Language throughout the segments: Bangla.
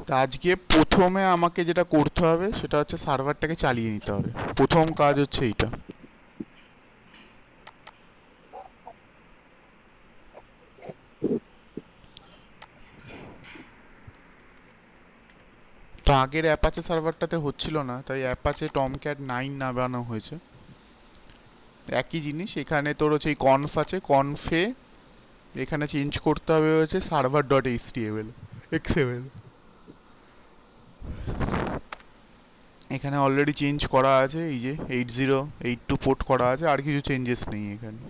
তো আজকে প্রথমে আমাকে যেটা করতে হবে সেটা হচ্ছে সার্ভারটাকে চালিয়ে নিতে হবে। প্রথম কাজ হচ্ছে এইটা। তো আগের অ্যাপাচে সার্ভারটাতে হচ্ছিল না, তাই অ্যাপাচে টমক্যাট 9 নামানো হয়েছে। একই জিনিস এখানে তোর হচ্ছে এই কনফ আছে, কনফে এখানে চেঞ্জ করতে হবে হচ্ছে সার্ভার ডট এইচটিএমএল এক্সএমএল। এখানে অলরেডি চেঞ্জ করা আছে, এই যে 8082 পোর্ট করা আছে, আর কিছু চেঞ্জেস নেই এখানে।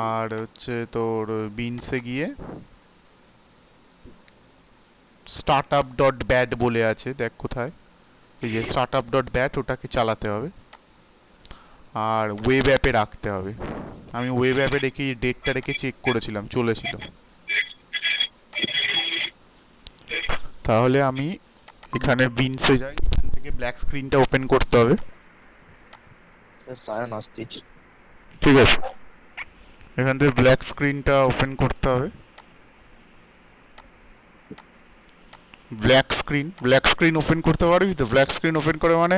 আর হচ্ছে তোর বিনসে গিয়ে স্টার্ট আপ ডট ব্যাট বলে আছে, দেখ কোথায়, এই যে স্টার্ট আপ ডট ব্যাট, ওটাকে চালাতে হবে আর ওয়েব অ্যাপে রাখতে হবে। আমি ওয়েব অ্যাপে রেখে ডেটটা রেখে চেক করেছিলাম, চলেছিল। তাহলে আমি এখানে বিনসে যাই, এখান থেকে ব্ল্যাক স্ক্রিনটা ওপেন করতে হবে। সায়ন আসতেছ, ঠিক আছে, এখান থেকে ব্ল্যাক স্ক্রিনটা ওপেন করতে হবে। ব্ল্যাক স্ক্রিন ওপেন করতে পারবি তো? ব্ল্যাক স্ক্রিন ওপেন করে মানে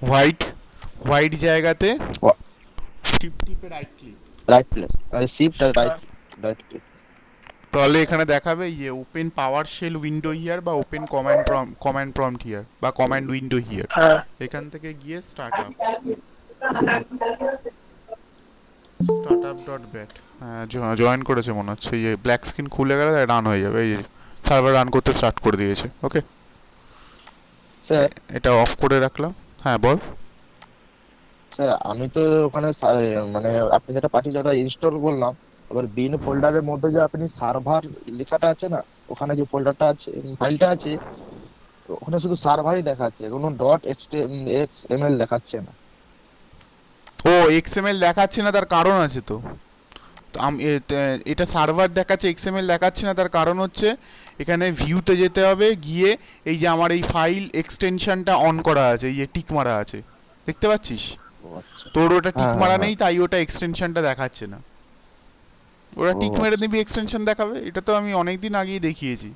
হোয়াইট হোয়াইট জায়গাতে শিফট টিপে right click. Right place, shift আর রাইট, রাইট ক্লিক। তাহলে এখানে দেখাবে যে open power shell window here বা ওপেন কমান্ড প্রম্পট হিয়ার বা কমান্ড উইন্ডো হিয়ার। এখান থেকে গিয়ে স্টার্ট আপ ডট ব্যাট, হ্যাঁ জয়েন করেছে মনে হচ্ছে। এই যে ব্ল্যাক স্ক্রিন খুলে গেলে রান হয়ে যাবে, এই যে সার্ভার রান করতে স্টার্ট করে দিয়েছে। ওকে, স্যার, এটা অফ করে রাখলাম। হ্যাঁ বল। স্যার আমি তো ওখানে মানে আপনি যেটা পাঠিয়ে যেটা ইনস্টল করলাম, এবার বিন ফোল্ডারের মধ্যে যে আপনি সার্ভার লেখাটা আছে না, ওখানে যে ফোল্ডারটা আছে, ফাইলটা আছে, তো ওখানে শুধু সার্ভারই দেখাচ্ছে, কোনো ডট এক্সএমএল দেখাচ্ছে না। ও এক্সএমএল দেখাচ্ছে না, তার কারণ আছে তো। তো এটা সার্ভার দেখাচ্ছে, এক্সএমএল দেখাচ্ছে না, তার কারণ হচ্ছে এখানে ভিউতে যেতে হবে, গিয়ে এই যে আমার এই ফাইল এক্সটেনশনটা অন করা আছে, এই যে টিক মারা আছে, দেখতে পাচ্ছিস? ও আচ্ছা। তোর ওটা টিক হ্যাঁ হ্যাঁ মারা হ্যাঁ। নেই, তাই ওটা এক্সটেনশনটা দেখাচ্ছে না। ওরা ও টিক মেরে আচ্ছা। দিবি, এক্সটেনশন দেখাবে। এটা তো আমি অনেকদিন আগেই দেখিয়েছি,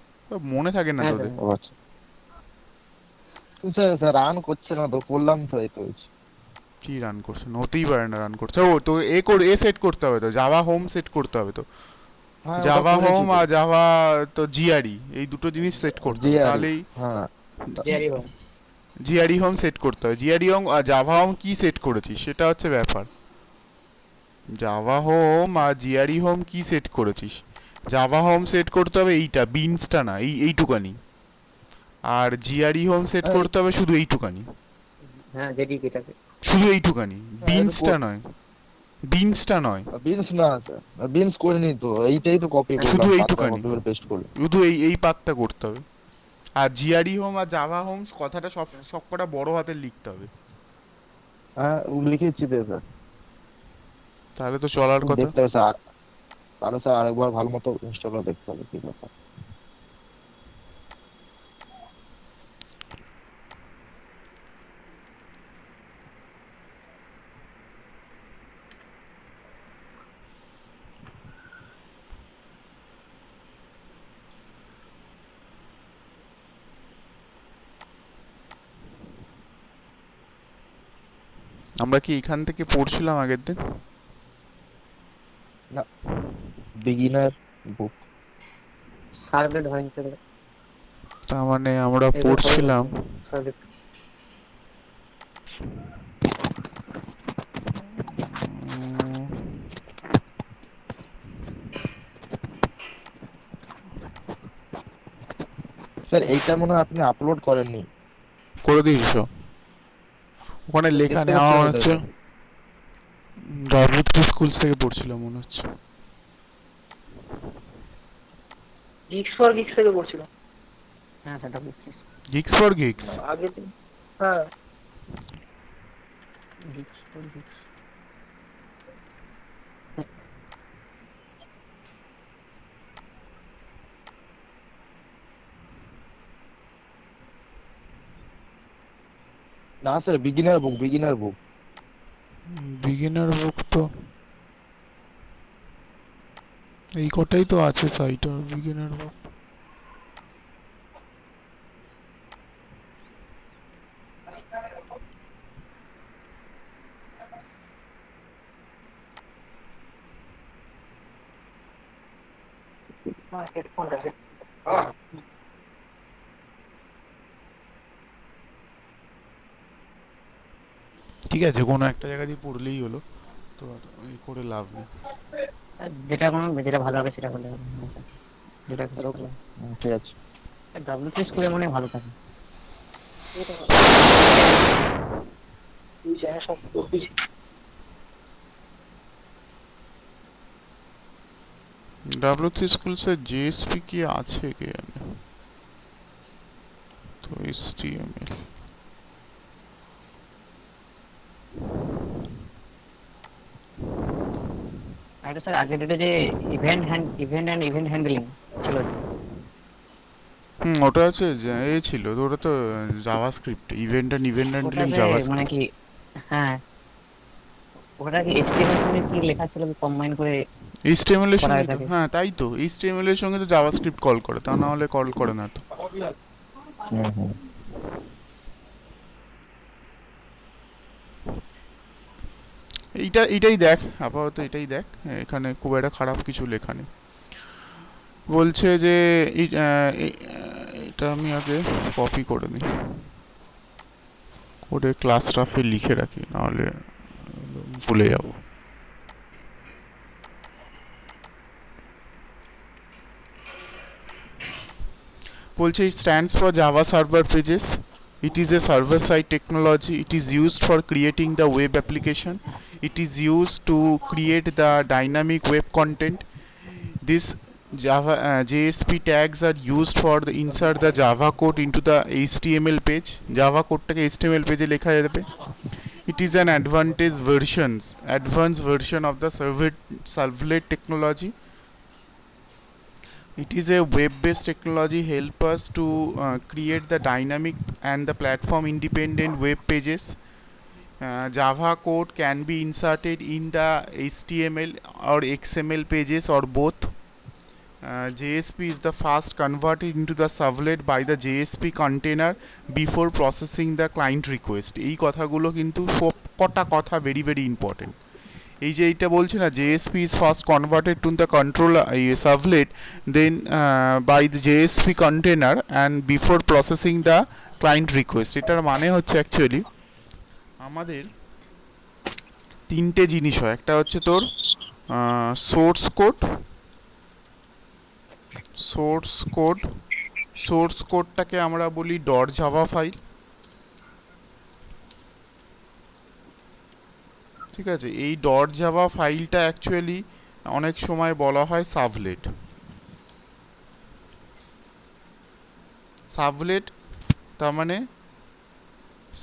মনে থাকে না তোদের? ও আচ্ছা। স্যার স্যার রান করছে না তো, করলাম তো, এই তো হয়েছে। কি রান করছে না? হতেই পারে না রান করছে। ও তো এ সেট করতে হবে তো, জাভা হোম সেট করতে হবে তো। হ্যাঁ ওটা জাভা করেছি হোম তো। আর জাভা তো জিআরই, এই দুটো জিনিস সেট করতে হবে, জিআরই, তাহলেই হ্যাঁ। জিআরই হোম সেট করতে হবে। জিআরই হোম আর জাভা হোম কি সেট করেছিস সেটা হচ্ছে ব্যাপার। জাভা হোম আর জিআরই হোম কি সেট করেছিস? জাভা হোম সেট করতে হবে এইটা, বিনসটা না, এইটুকানি। আর জিআরই হোম সেট হ্যাঁ করতে হবে শুধু এইটুকানি, শুধু এইটুকানি, হ্যাঁ, এটা বিনসটা নয়, বিনসটা নয়, বিনস না স্যার, বিনস করিনি তো, এইটাই তো কপি শুধু করলাম, পাতটা এইটুকানি, কপি করে পেস্ট করলাম। শুধু এই পাতটা করতে হবে। আর জিআরই হোম আর জাভা হোম কথাটা সব কটা বড় হাতের লিখতে হবে। হ্যাঁ লিখেছি তো স্যার। তাহলে তো চলার কথা। দেখতে হবে স্যার, তাহলে স্যার আরেকবার ভালো মতো ইনস্টল করে দেখতে হবে কি ব্যাপার। আমরা কি এখান থেকে পড়ছিলাম আগের দিন? না, বিগিনার বুক। তার মানে আমরা পড়ছিলাম স্যার এইটা মনে হয় আপনি আপলোড করেননি। করে দিয়েছ ওখানে লেখা চেষ্টা নেই, করতে আমার হবে মনে তো হচ্ছে স্যার। ধর্মপুত্র স্কুল থেকে পড়ছিলাম মনে হচ্ছে। গিক্স ফর গিক্স থেকে পড়ছিল। হ্যাঁ সেটা বুঝছিস গিক্স ফর গিক্স? আগের দিন। হ্যাঁ গিক্স ফর গিক্স। না স্যার, বিগিনার বুক, বিগিনার বুক। বিগিনার বুক তো এই কটাই তো আছে সাইট আর বিগিনার। হেডফোনটা ঠিক আছে, কোনো একটা জায়গা দিয়ে পড়লেই হলো, তো আর এই করে লাভ নেই। যেটা ভালো হবে সেটা করলে হবে। যেটা ভালো হবে ঠিক আছে। WPS করে মনে হয় ভালো থাকে। তুই জানিস সব করছিস। ডাব্লিউসি স্কুলসের জেএসপি কি আছে কে জানে। তো এইচটিএমএল আর স্যার আগের ডেটে যে ইভেন্ট হ্যান্ডলিং ছিল, ওটা আছে এ ছিল তো, ওটা তো জাভাস্ক্রিপ্ট, ইভেন্ট হ্যান্ডলিং ওটাতে মানে জাভাস্ক্রিপ্ট। কি, হ্যাঁ ওটা কি HTML সঙ্গে কি লেখা ছিল কম্বাইন করে এইচটিএমএল এর করা সঙ্গে হয়ে তো, থাকে? হ্যাঁ তাই তো, এইচটিএমএল এর সঙ্গে তো জাভাস্ক্রিপ্ট কল করে, তা না হলে কল করে না তো। হুম হুম। এইটাই দেখ, আপাতত এটাই দেখ, এখানে খুব একটা খারাপ কিছু লেখা নেই। বলছে যে এটা আমি আগে কপি করে নিই, করে ক্লাস রাফে লিখে রাখি, নাহলে ভুলে যাব। বলছে it stands for Java Server Pages. It is a server-side technology. It is used for creating the web application. It is used to create the dynamic web content. This Java JSP tags are used for the insert the Java code into the HTML page. Java code টাকে HTML page এ লেখা যাবে। It is an advanced version of the servlet technology. It is a web-based technology help us to create the dynamic and the platform independent web pages. Java code can be inserted in the HTML or XML pages or both. JSP is the first converted into the servlet by the JSP container before processing the client request. এই কথাগুলো কিন্তু সব কটা কথা ভেরি ভেরি ইম্পর্টেন্ট। এই যে এইটা বলছে না, JSP is first converted to the controller servlet then by the JSP container and before processing the client request, এটার মানে হচ্ছে অ্যাকচুয়ালি আমাদের তিনটে জিনিস হয়। একটা হচ্ছে তোর সোর্স কোড, সোর্স কোডটাকে আমরা বলি ডট জাভা ফাইল, ঠিক আছে। এই ডট জাভা ফাইলটা অ্যাকচুয়ালি অনেক সময় বলা হয় সার্ভলেট। সার্ভলেট তার মানে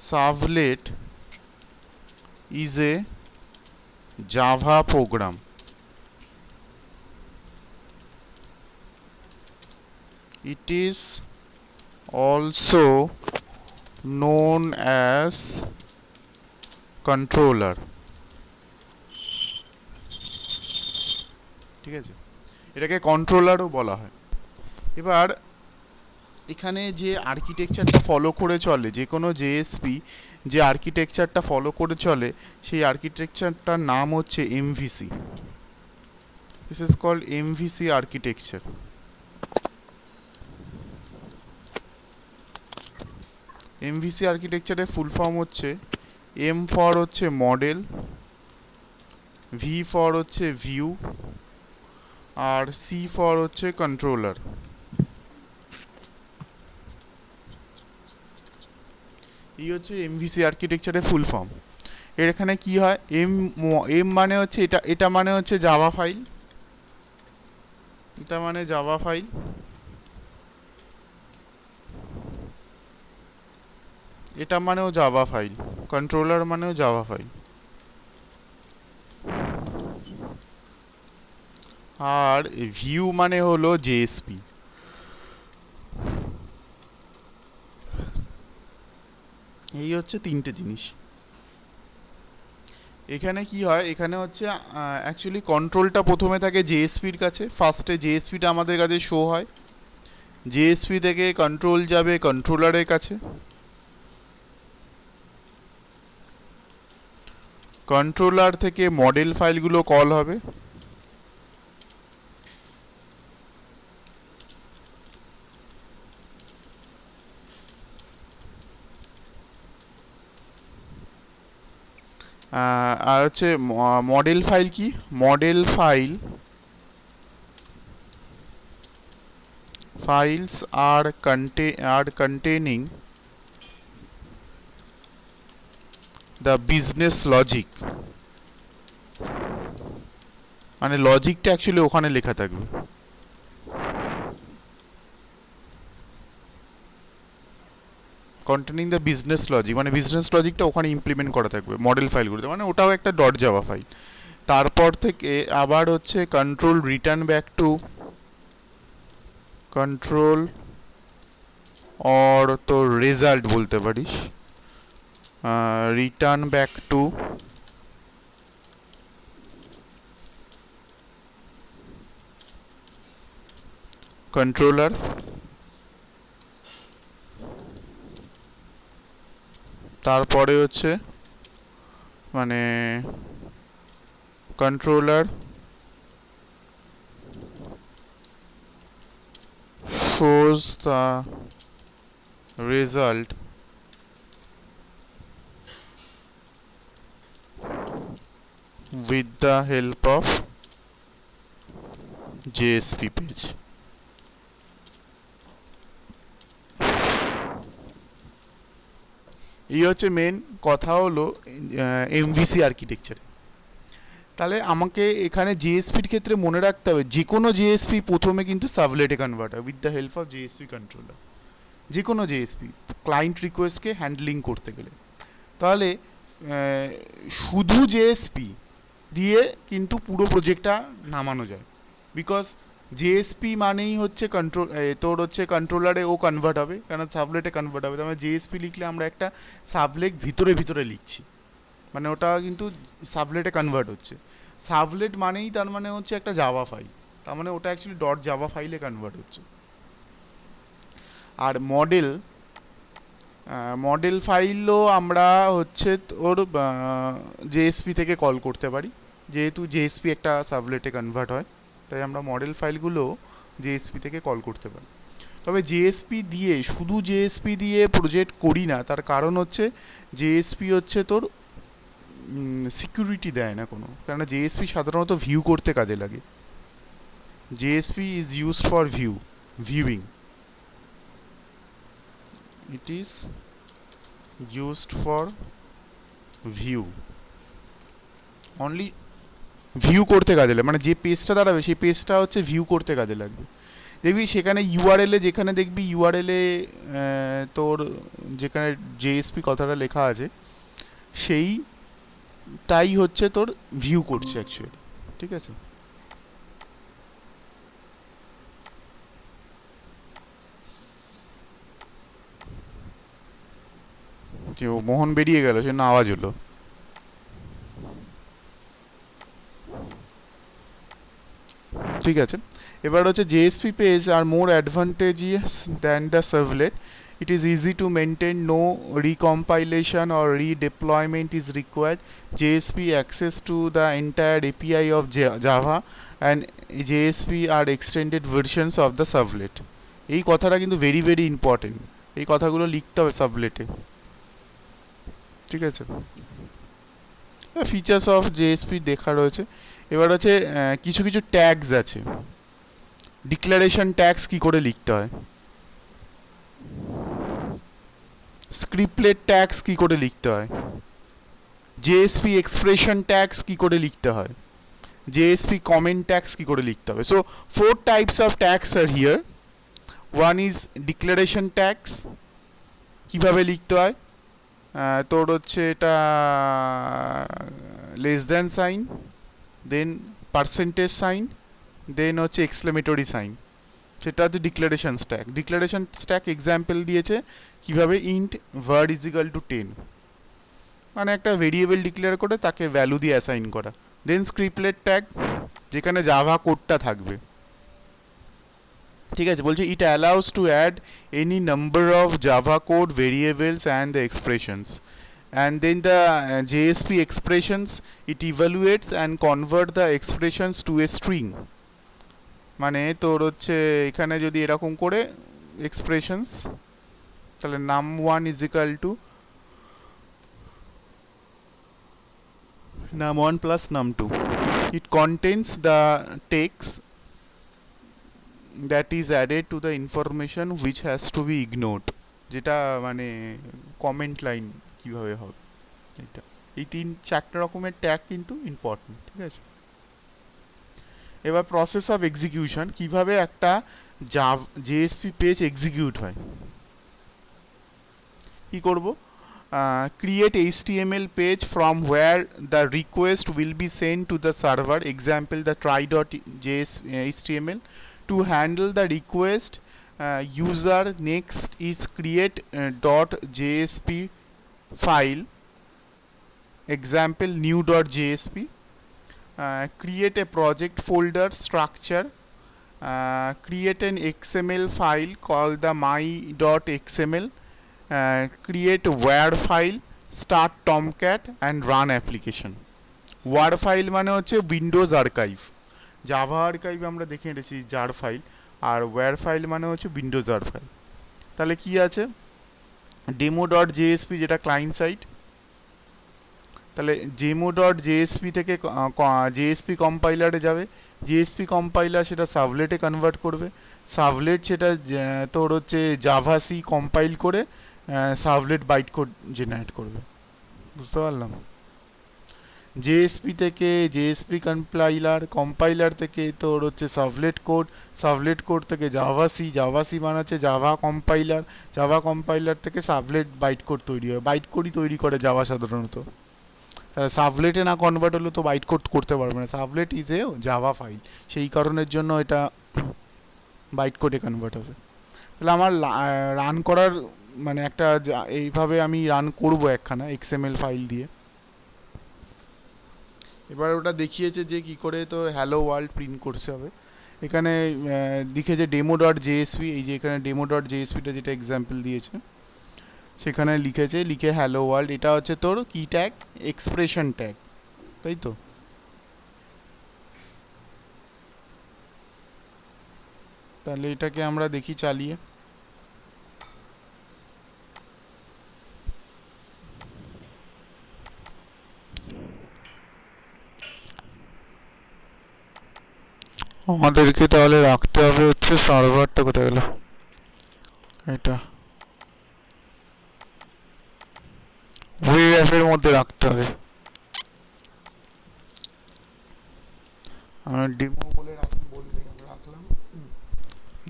servlet is a Java program. It is also known as controller, ঠিক আছে, এটাকে কন্ট্রোলারও বলা হয়। এবার এখানে যে আর্কিটেকচারটা ফলো করে চলে, যে কোনো জেএসপি যে আর্কিটেকচারটা ফলো করে চলে, সেই আর্কিটেকচারটার নাম হচ্ছে MVC. This is called MVC architecture. MVC আর্কিটেকচারের ফুল ফর্ম হচ্ছে এম ফর হচ্ছে মডেল, ভি ফর হচ্ছে ভিউ, আর সি ফর হচ্ছে কন্ট্রোলার। এই হচ্ছে এমভিসি আর্কিটেকচারের ফুল ফর্ম। এর এখানে কি হয়, এম মানে হচ্ছে এটা মানে হচ্ছে জাভা ফাইল, এটা মানে জাভা ফাইল, এটা মানেও জাভা ফাইল, কন্ট্রোলার মানেও জাভা ফাইল, আর ভিউ মানে হলো জেএসপি। এই হচ্ছে তিনটে জিনিস। এখানে কি হয়, এখানে হচ্ছে অ্যাকচুয়ালি কন্ট্রোলটা প্রথমে থাকে জেএসপির কাছে, ফার্স্টে জেএসপিটা আমাদের কাছে শো হয়, জেএসপি থেকে কন্ট্রোল যাবে কন্ট্রোলারের কাছে, কন্ট্রোলার থেকে মডেল ফাইলগুলো কল হবে, আর হচ্ছে মডেল ফাইল কি, model file files are containing the business logic, মানে লজিকটা অ্যাকচুয়ালি ওখানে লেখা থাকবে। কন্টেনিং দ্য বিজনেস লজিক মানে বিজনেস লজিকটা ওখানে ইমপ্লিমেন্ট করা থাকবে মডেল ফাইলগুলোতে, মানে ওটাও একটা ডট জাভা ফাইল। তারপর থেকে আবার হচ্ছে control return back to control or তো রেজাল্ট বলতে পারিস, রিটার্ন ব্যাক টু কন্ট্রোলার, তারপরে হচ্ছে মানে controller shows the result with the help of JSP page। এই হচ্ছে মেন কথা হলো এমভিসি আর্কিটেকচারে। তাহলে আমাকে এখানে জিএসপির ক্ষেত্রে মনে রাখতে হবে যে কোনো জিএসপি প্রথমে কিন্তু সাবলেটে কনভার্ট হয় with the help of GSP controller, যে কোনো জিএসপি ক্লায়েন্ট রিকোয়েস্টকে হ্যান্ডলিং করতে গেলে। তাহলে শুধু জিএসপি দিয়ে কিন্তু পুরো প্রজেক্টটা নামানো যায়, বিকজ জেএসপি মানেই হচ্ছে কন্ট্রোল, তোর হচ্ছে কন্ট্রোলারে ও কনভার্ট হবে, কারণ সাবলেটে কনভার্ট হবে। তার মানে জেএসপি লিখলে আমরা একটা সাবলেট ভিতরে ভিতরে লিখছি, মানে ওটা কিন্তু সাবলেটে কনভার্ট হচ্ছে। সাবলেট মানেই তার মানে হচ্ছে একটা জাভা ফাইল, তার মানে ওটা অ্যাকচুয়ালি ডট জাভা ফাইলে কনভার্ট হচ্ছে। আর মডেল ফাইলও আমরা হচ্ছে ওর জেএসপি থেকে কল করতে পারি, যেহেতু জেএসপি একটা সাবলেটে কনভার্ট হয়, তাই আমরা মডেল ফাইলগুলো জেএসপি থেকে কল করতে পারি। তবে জেএসপি দিয়ে শুধু জেএসপি দিয়ে প্রজেক্ট করি না, তার কারণ হচ্ছে জেএসপি হচ্ছে তোর সিকিউরিটি দেয় না কোনো, কেননা জেএসপি সাধারণত ভিউ করতে কাজে লাগে। JSP is used for viewing, it is used for view, only view করতে কাজে লাগে, মানে যে পেজটা দাঁড়াবে সেই পেজটা হচ্ছে ভিউ করতে কাজে লাগবে। দেখবি সেখানে ইউআরএলে, যেখানে দেখবি ইউআরএলে তোর যেখানে জেএসপি কথাটা লেখা আছে সেইটাই হচ্ছে তোর ভিউ করছে অ্যাকচুয়ালি, ঠিক আছে। কেউ মোহন বেরিয়ে গেল, সে না আওয়াজ হলো। ঠিক আছে, এবার হচ্ছে JSP page are more advantageous than the servlet. It is easy to maintain, no recompilation or redeployment is required. JSP access to the entire API of Java and JSP are extended versions of the servlet. এই কথাটা কিন্তু ভেরি ভেরি ইম্পর্টেন্ট, এই কথাগুলো লিখতে হবে সাবলেটে, ঠিক আছে। ফিচার্স অফ জেএসপি দেখা রয়েছে। এবার হচ্ছে কিছু কিছু ট্যাগস আছে, ডিক্লারেশন ট্যাগস কি করে লিখতে হয়, স্ক্রিপ্টলেট ট্যাগস কি করে লিখতে হয়, জেএসপি এক্সপ্রেশন ট্যাগস কি করে লিখতে হয়, জেএসপি কমেন্ট ট্যাগস কি করে লিখতে হবে। So 4 types of tags R here. One is declaration tags, কিভাবে লিখতে হয়, তোর হচ্ছে এটা লেস দ্যান সাইন, দেন পার্সেন্টেজ সাইন, দেন হচ্ছে এক্সক্লেমেটরি সাইন, সেটা হচ্ছে declaration stack. Declaration stack example দিয়েছে কিভাবে int var is equal to 10, মানে একটা ভেরিয়েবল ডিক্লেয়ার করে তাকে ভ্যালু দিয়ে অ্যাসাইন করা। দেন স্ক্রিপ্টলেট ট্যাগ, যেখানে জাভা কোডটা থাকবে। ঠিক আছে, বলছে it allows to add any number of Java code variables and the expressions, and then the JSP expressions, it evaluates and convert the expressions to a string। মানে তোর হচ্ছে এখানে যদি এরকম করে এক্সপ্রেশনস, তাহলে num1 is equal to num1 plus num2, it contains the text that is added to the information which has to be ignored, যেটা মানে কমেন্ট লাইন কিভাবে হবে এটা। এই 3-4টা রকমের ট্যাগ কিন্তু ইম্পর্টেন্ট, ঠিক আছে। এবার প্রসেস অফ এক্সিকিউশন, কিভাবে একটা জেএসপি পেজ এক্সিকিউট হয়। কি করব, create HTML page from where the request will be send to the server, example the try.js HTML। To handle the request user next is create .jsp file, example new.jsp। Create a project folder structure, create an XML file called the my.xml, create a WAR file, start Tomcat and run application। WAR file মানে হচ্ছে উইন্ডোজ আর্কাইভ, জাভা আর্কাইভ আমরা দেখে নিয়েছি জার ফাইল, আর ওয়্যার ফাইল মানে হচ্ছে উইন্ডোজ আর ফাইল। তাহলে কি আছে, demo.jsp যেটা ক্লায়েন্ট সাইড, তাহলে demo.jsp থেকে জেএসপি কম্পাইলারে যাবে, জেএসপি কম্পাইলার সেটা সাবলেটে কনভার্ট করবে, সাবলেট সেটা তোর হচ্ছে জাভা সি কম্পাইল করে সাবলেট বাইট কোড জেনারেট করবে। বুঝতে পারলাম, জেএসপি থেকে জেএসপি কম্পাইলার থেকে তোর হচ্ছে সাবলেট কোড থেকে জাভা সি বানাচ্ছে জাভা কম্পাইলার থেকে সাবলেট বাইট কোড তৈরি হয়, বাইট কোডই তৈরি করে জাভা সাধারণত। তাহলে সাবলেটে না কনভার্ট হলে তো বাইট কোড করতে পারবে না, sublet is a Java file, সেই কারণের জন্য এটা বাইট কোডে কনভার্ট হবে। তাহলে আমার রান করার মানে একটা এইভাবে আমি রান করব একখানা এক্সএমএল ফাইল দিয়ে। এবার ওটা দেখিয়েছে যে কি করে তো হ্যালো ওয়ার্ল্ড প্রিন্ট করতে হবে। এখানে লিখেছে demo.jsp, এই যে এখানে demo.jsp-টা যেটা এক্সাম্পল দিয়েছে সেখানে লিখে হ্যালো ওয়ার্ল্ড, এটা হচ্ছে তোর কি ট্যাগ, এক্সপ্রেশন ট্যাগ, তাই তো। তাহলে এটাকে আমরা দেখি চালিয়ে। আমাদেরকে তাহলে রাখতে হবে হচ্ছে সার্ভারটা, কোথায় গেল এটা, ওয়েব অ্যাপের মধ্যে রাখতে হবে। আমরা ডেমো বলে রাখলাম,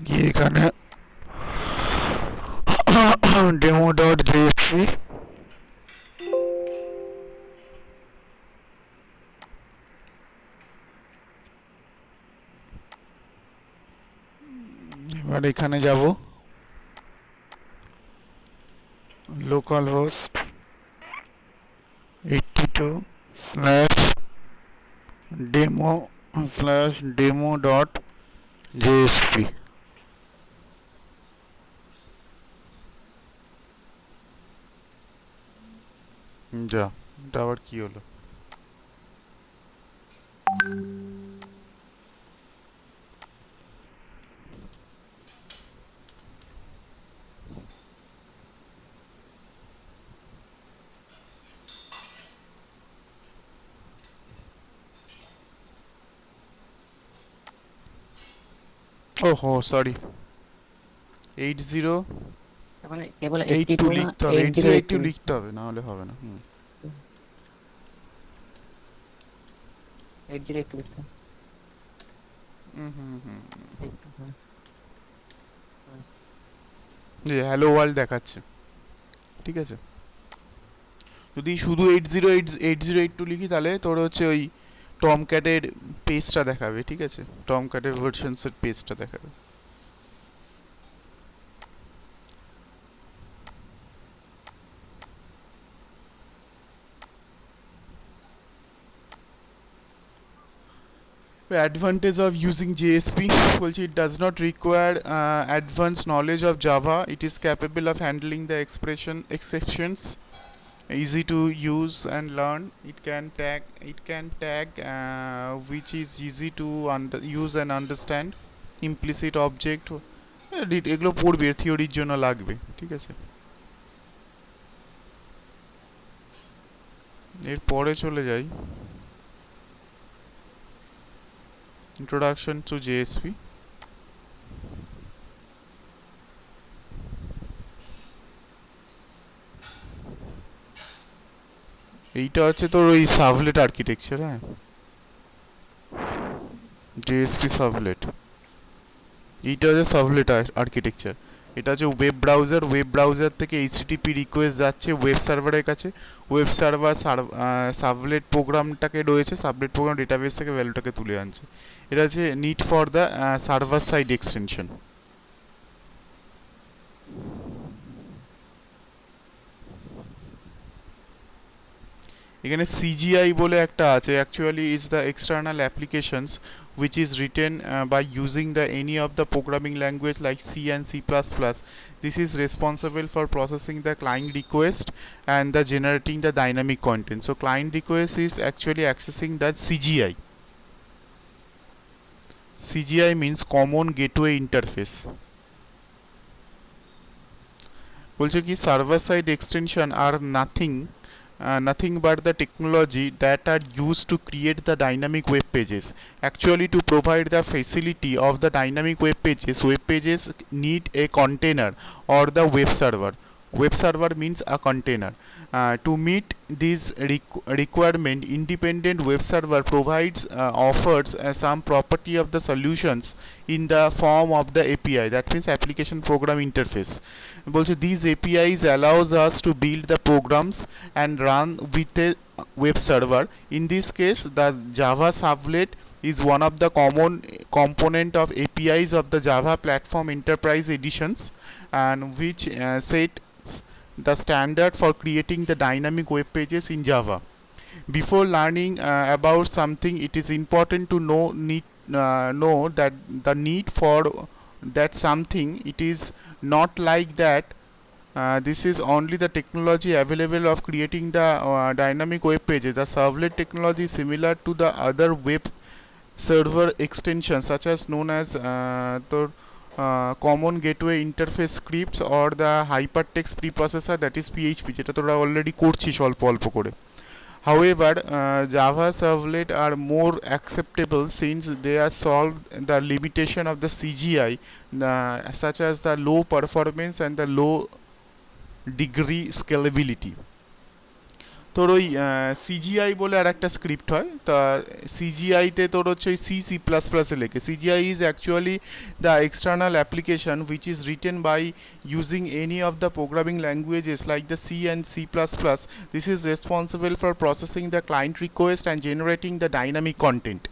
গিয়ে এখানে demo.jsp, এবার এখানে যাব লোকাল হোস্ট 82/demo/demo.jsp। যা, এটা আবার কি হলো, ওহো সরি, 8082 মানে কেবল লিখতে হবে, 8082 লিখতে হবে, না হলে হবে না। 8082 লিখতে হবে। হ্যালো ওয়ার্ল্ড দেখাচ্ছে, ঠিক আছে। যদি শুধু 8082 লিখি তাহলে তোর হচ্ছে ওই টমক্যাটের পেজটা দেখাবে, ঠিক আছে, টমক্যাটের ভার্সনসের পেজটা দেখাবে। Advantage of using JSP, বলছে it does not require advanced knowledge of Java. It is capable of handling the exceptions, easy to use and learn. It can tag which is easy to use and understand. Implicit object, এগুলো পড়বে, থিওরির জন্য লাগবে, ঠিক আছে। এরপরে চলে যাই introduction to JSP. এইটা হচ্ছে তোর ওই সার্ভলেট আর্কিটেকচার, হ্যাঁ, JSP সার্ভলেট। এইটা হচ্ছে সার্ভলেট আর্কিটেকচার। এটা হচ্ছে ওয়েব ব্রাউজার থেকে এইচটিটিপি রিকোয়েস্ট যাচ্ছে ওয়েব সার্ভারের কাছে, ওয়েব সার্ভার সার্ভলেট প্রোগ্রামটাকে রয়েছে, সার্ভলেট প্রোগ্রাম ডেটাবেস থেকে ভ্যালুটাকে তুলে আনছে। এটা হচ্ছে need for the server side extension. এখানে সিজিআই বলে একটা আছে, actually is the external applications which is written by using the any of the programming language like C and C++. This is responsible for processing the client request and the generating the dynamic content. So client request is actually accessing the CGI. CGI means common gateway interface. বলছে কি server side extension are nothing but the technology that are used to create the dynamic web pages. Actually, to provide the facility of the dynamic web pages need a container or the web server. Web server means a container. To meet this requirement, independent web server offers some property of the solutions in the form of the API, that means application program interface. বলছে these APIs allows us to build the programs and run with a web server. In this case, the Java servlet is one of the common component of APIs of the Java Platform Enterprise Editions, and which sets the standard for creating the dynamic web pages in Java. Before learning about something, it is important to know that the need for that something, it is not like that. This is only the technology available of creating the dynamic web pages. The servlet technology is similar to the other web server extensions such as known as common gateway interface scripts or the hypertext preprocessor, that is PHP, যেটা তোরা অলরেডি করছিস অল্প অল্প করে। However, Java servlet are more acceptable since they are solve the limitation of the CGI, such as the low performance and the low degree scalability. তোর ওই সিজিআই বলে আর একটা স্ক্রিপ্ট হয়, তা সিজিআইতে তোর হচ্ছে ওই C++-এ লেখে। CGI is actually the external application which is written by using any of the programming languages like the C and C++. This is responsible for processing the client request and generating the dynamic content.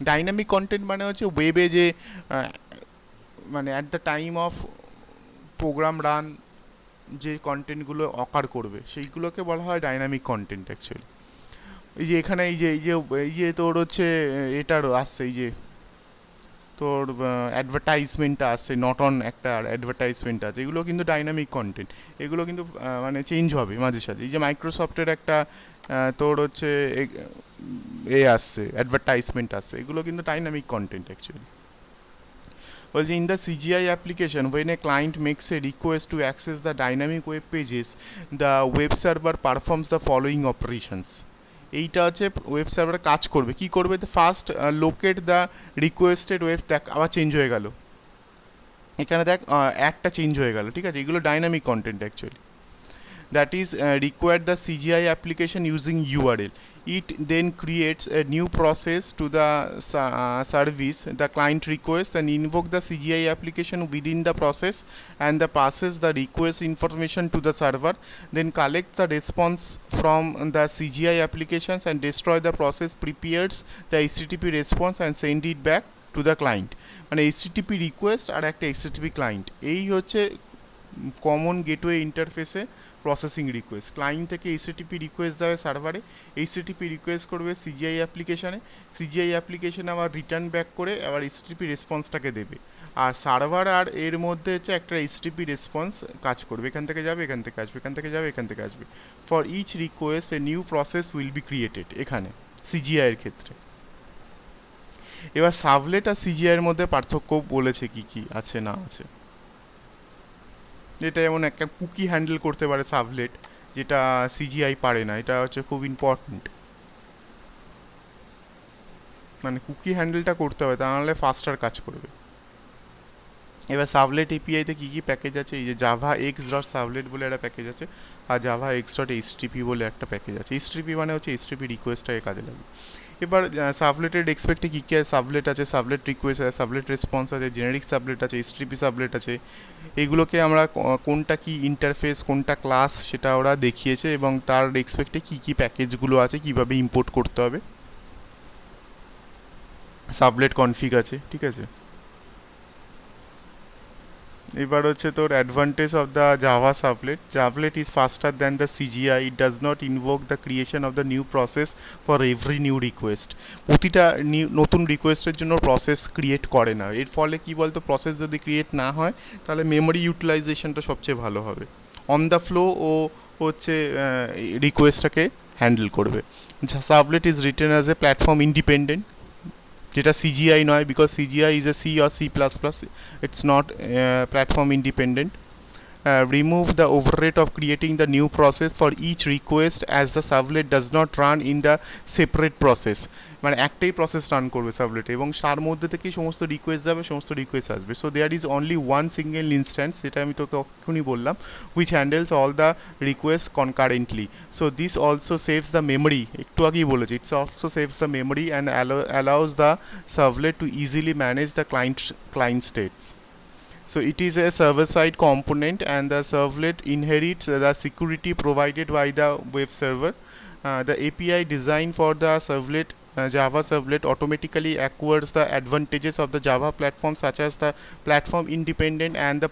Dynamic content মানে হচ্ছে ওয়েবে যে মানে at the time of program run যে কন্টেন্টগুলো অকার করবে সেইগুলোকে বলা হয় ডাইনামিক কন্টেন্ট অ্যাকচুয়ালি। এই যে এখানে এই যে তোর হচ্ছে এটারও আসছে, এই যে তোর অ্যাডভার্টাইজমেন্টটা আসছে, নট অন একটা অ্যাডভার্টাইজমেন্ট আছে, এগুলো কিন্তু ডাইনামিক কন্টেন্ট। এগুলো কিন্তু মানে চেঞ্জ হবে মাঝে সাঝে। এই যে মাইক্রোসফটের একটা তোর হচ্ছে আসছে, অ্যাডভার্টাইজমেন্ট আসছে, এগুলো কিন্তু ডাইনামিক কন্টেন্ট অ্যাকচুয়ালি। বলছে in the CGI application, when a client makes a request to access the dynamic web pages, the web server performs the following operations. এইটা হচ্ছে ওয়েব সার্ভার কাজ করবে, কি করবে? First locate the requested web, দেখ আবার চেঞ্জ হয়ে গেল, এখানে দেখ একটা চেঞ্জ হয়ে গেল, ঠিক আছে? এগুলো dynamic content actually. That is required the CGI application using URL. It then creates a new process to the service the client request and invoke the CGI application within the process, and the passes the request information to the server, then collects the response from the CGI applications and destroy the process, prepares the HTTP response and send it back to the client. মানে HTTP request আর একটা HTTP client, এই হচ্ছে কমন গেটওয়ে ইন্টারফেসে প্রসেসিং রিকোয়েস্ট। ক্লায়েন্ট থেকে এইচটিটিপি রিকোয়েস্ট যাবে সার্ভারে, এইচটিটিপি রিকোয়েস্ট করবে সিজিআই অ্যাপ্লিকেশানে, সিজিআই অ্যাপ্লিকেশানে আবার রিটার্ন ব্যাক করে আবার এইচটিটিপি রেসপন্সটাকে দেবে। আর সার্ভার আর এর মধ্যে হচ্ছে একটা এইচটিটিপি রেসপন্স কাজ করবে, এখান থেকে যাবে, এখান থেকে আসবে, এখান থেকে যাবে, এখান থেকে আসবে। For each request a new process will be created এখানে সিজিআই এর ক্ষেত্রে। এবার সাবলেট আর সিজিআই এর মধ্যে পার্থক্য বলেছে কি কি আছে না আছে। এটা যেমন একটা কুকি হ্যান্ডেল করতে পারে সাবলেট, যেটা সিজিআই পারে না, এটা হচ্ছে খুব ইম্পর্ট্যান্ট। মানে কুকি হ্যান্ডেলটা করতে হবে, তা নাহলে ফাস্টার কাজ করবে। এবার সাবলেট এপিআইতে কী কী প্যাকেজ আছে, এই যে জাভা এক্স ডট সাবলেট বলে একটা প্যাকেজ আছে, আর জাভা এক্স ডট এইচটিপি বলে একটা প্যাকেজ আছে। এইচটিপি মানে হচ্ছে এইচটিপি রিকোয়েস্টটাকে কাজে লাগবে। এবার সাবলেটের এক্সপেক্টে কী কী সাবলেট আছে, সাবলেট রিকোয়েস্ট আছে, সাবলেট রেসপন্স আছে, জেনারিক সাবলেট আছে, এইচটিপি সাবলেট আছে। এগুলোকে আমরা কোনটা কি ইন্টারফেস, কোনটা ক্লাস, সেটা ওরা দেখিয়েছে, এবং তার এক্সপেক্টে কী কী প্যাকেজগুলো আছে, কীভাবে ইম্পোর্ট করতে হবে। সাবলেট কনফিগ আছে, ঠিক আছে। এবার হচ্ছে তোর advantage of the Java sublet is ফাস্টার than the CGI, it does not invoke the creation of the new process for every new request. প্রতিটা নতুন রিকোয়েস্টের জন্য প্রসেস ক্রিয়েট করে না। এর ফলে কি বলতো, প্রসেস যদি ক্রিয়েট না হয় তাহলে মেমোরি ইউটিলাইজেশনটা সবচেয়ে ভালো হবে। অন দ্য ফ্লো ও হচ্ছে রিকোয়েস্টটাকে হ্যান্ডেল করবে। Servlet is written as a platform independent, যেটা সিজিআই নয়, because CGI is a C or C++, it's not platform independent. Remove the overhead of creating the new process for each request, as the servlet does not run in the separate process. মানে একটাই প্রসেস রান করবে সাবলেটে, এবং তার মধ্যে থেকেই সমস্ত রিকোয়েস্ট যাবে, সমস্ত রিকোয়েস্ট আসবে। So there is only one single instance, যেটা আমি তোকে এক্ষুনি বললাম, which handles all the request concurrently. So this also saves the memory, একটু আগেই বলেছি, it's also saves the memory and allows the servlet to easily manage the client states. So it is a server-side component, and the servlet inherits the security provided by the web server. The API designed for the servlet, Java servlet, automatically acquires the advantages of the Java platform, such as the platform independent and the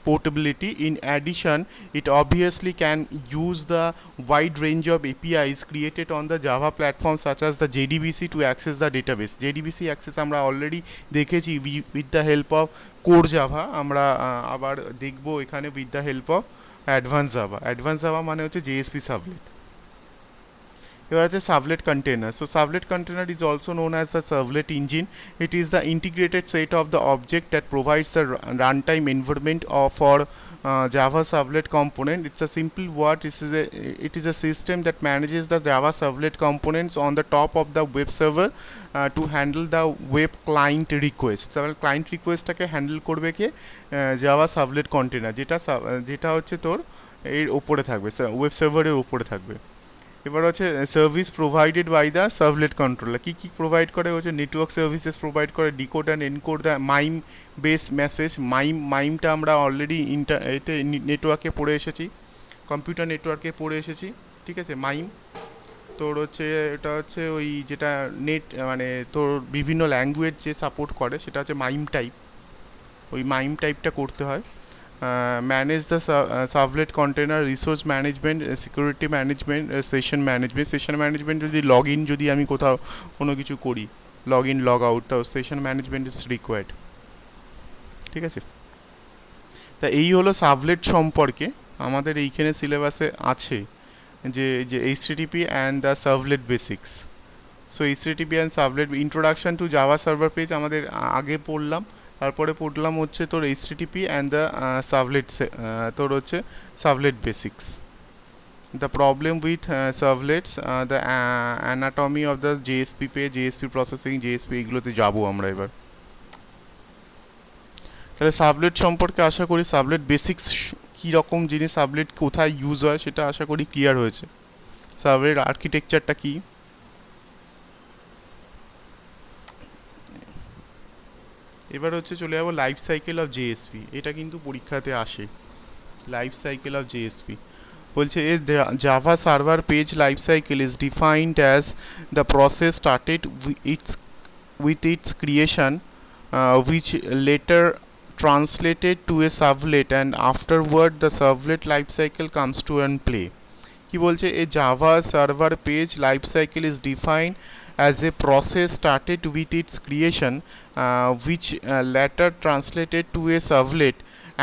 portability. In addition, it obviously can use the wide range of APIs created on the Java platform, such as the JDBC, to access the database. JDBC access আমরা already দেখেছি with the help of core Java, আমরা আবার দেখবো এখানে with the help of advanced Java. Advanced Java মানে হচ্ছে JSP সাবলেট। এবার আছে sublet container. So sublet container is also known as the servlet engine. It is the integrated set of the object that provides the run time environment for Java servlet component. It's a simple word. It is a system that manages the Java servlet components on the top of the web server to handle the web client request. তাহলে ক্লায়েন্ট রিকোয়েস্টটাকে হ্যান্ডেল করবে কে, জাভা সাবলেট কন্টেনার, যেটা হচ্ছে তোর এর ওপরে থাকবে, ওয়েব সার্ভারের ওপরে থাকবে। এবার হচ্ছে service provided by the servlet controller. কী কী প্রোভাইড করে হচ্ছে নেটওয়ার্ক সার্ভিসেস প্রোভাইড করে, decode and encode the MIME base message. মাইমটা আমরা অলরেডি এতে নেটওয়ার্কে পড়ে এসেছি, কম্পিউটার নেটওয়ার্কে পড়ে এসেছি, ঠিক আছে। মাইম তোর হচ্ছে এটা হচ্ছে ওই যেটা নেট মানে তোর বিভিন্ন ল্যাঙ্গুয়েজ যে সাপোর্ট করে, সেটা হচ্ছে মাইম টাইপ, ওই মাইম টাইপটা করতে হয়। Manage the servlet container, resource management, security management, session management যদি লগ ইন যদি আমি কোথাও কোনো কিছু করি, লগ ইন লগ আউট, তো সেশন ম্যানেজমেন্ট ইজ রিকোয়ার্ড, ঠিক আছে। তা এই হলো সাবলেট সম্পর্কে। আমাদের এইখানে সিলেবাসে আছে যে HTTP and the servlet basics. So HTTP and servlet introduction to Java server page আমাদের আগে পড়লাম, তারপরে পড়লাম হচ্ছে তোর এইচটিটিপি অ্যান্ড দ্য সার্ভলেট, তোর হচ্ছে servlet basics, the problem with servlets, the anatomy of the JSP page, JSP processing, JSP, এগুলোতে যাবো আমরা এবার। তাহলে সাবলেট সম্পর্কে আশা করি সাবলেট বেসিক্স কী রকম জিনিস, সাবলেট কোথায় ইউজ হয়, সেটা আশা করি ক্লিয়ার হয়েছে। সাবলেট আর্কিটেকচারটা কী, এবার হচ্ছে চলে যাবো লাইফ সাইকেল অফ জেএসপি। এটা কিন্তু পরীক্ষাতে আসে, লাইফ সাইকেল অফ জেএসপি বলছে a Java server page life cycle is defined as the process started with its creation which later translated to a servlet and afterward the servlet lifecycle comes to an play. কি বলছে a java server page lifecycle is defined as a process started with its creation, which later translated to a servlet,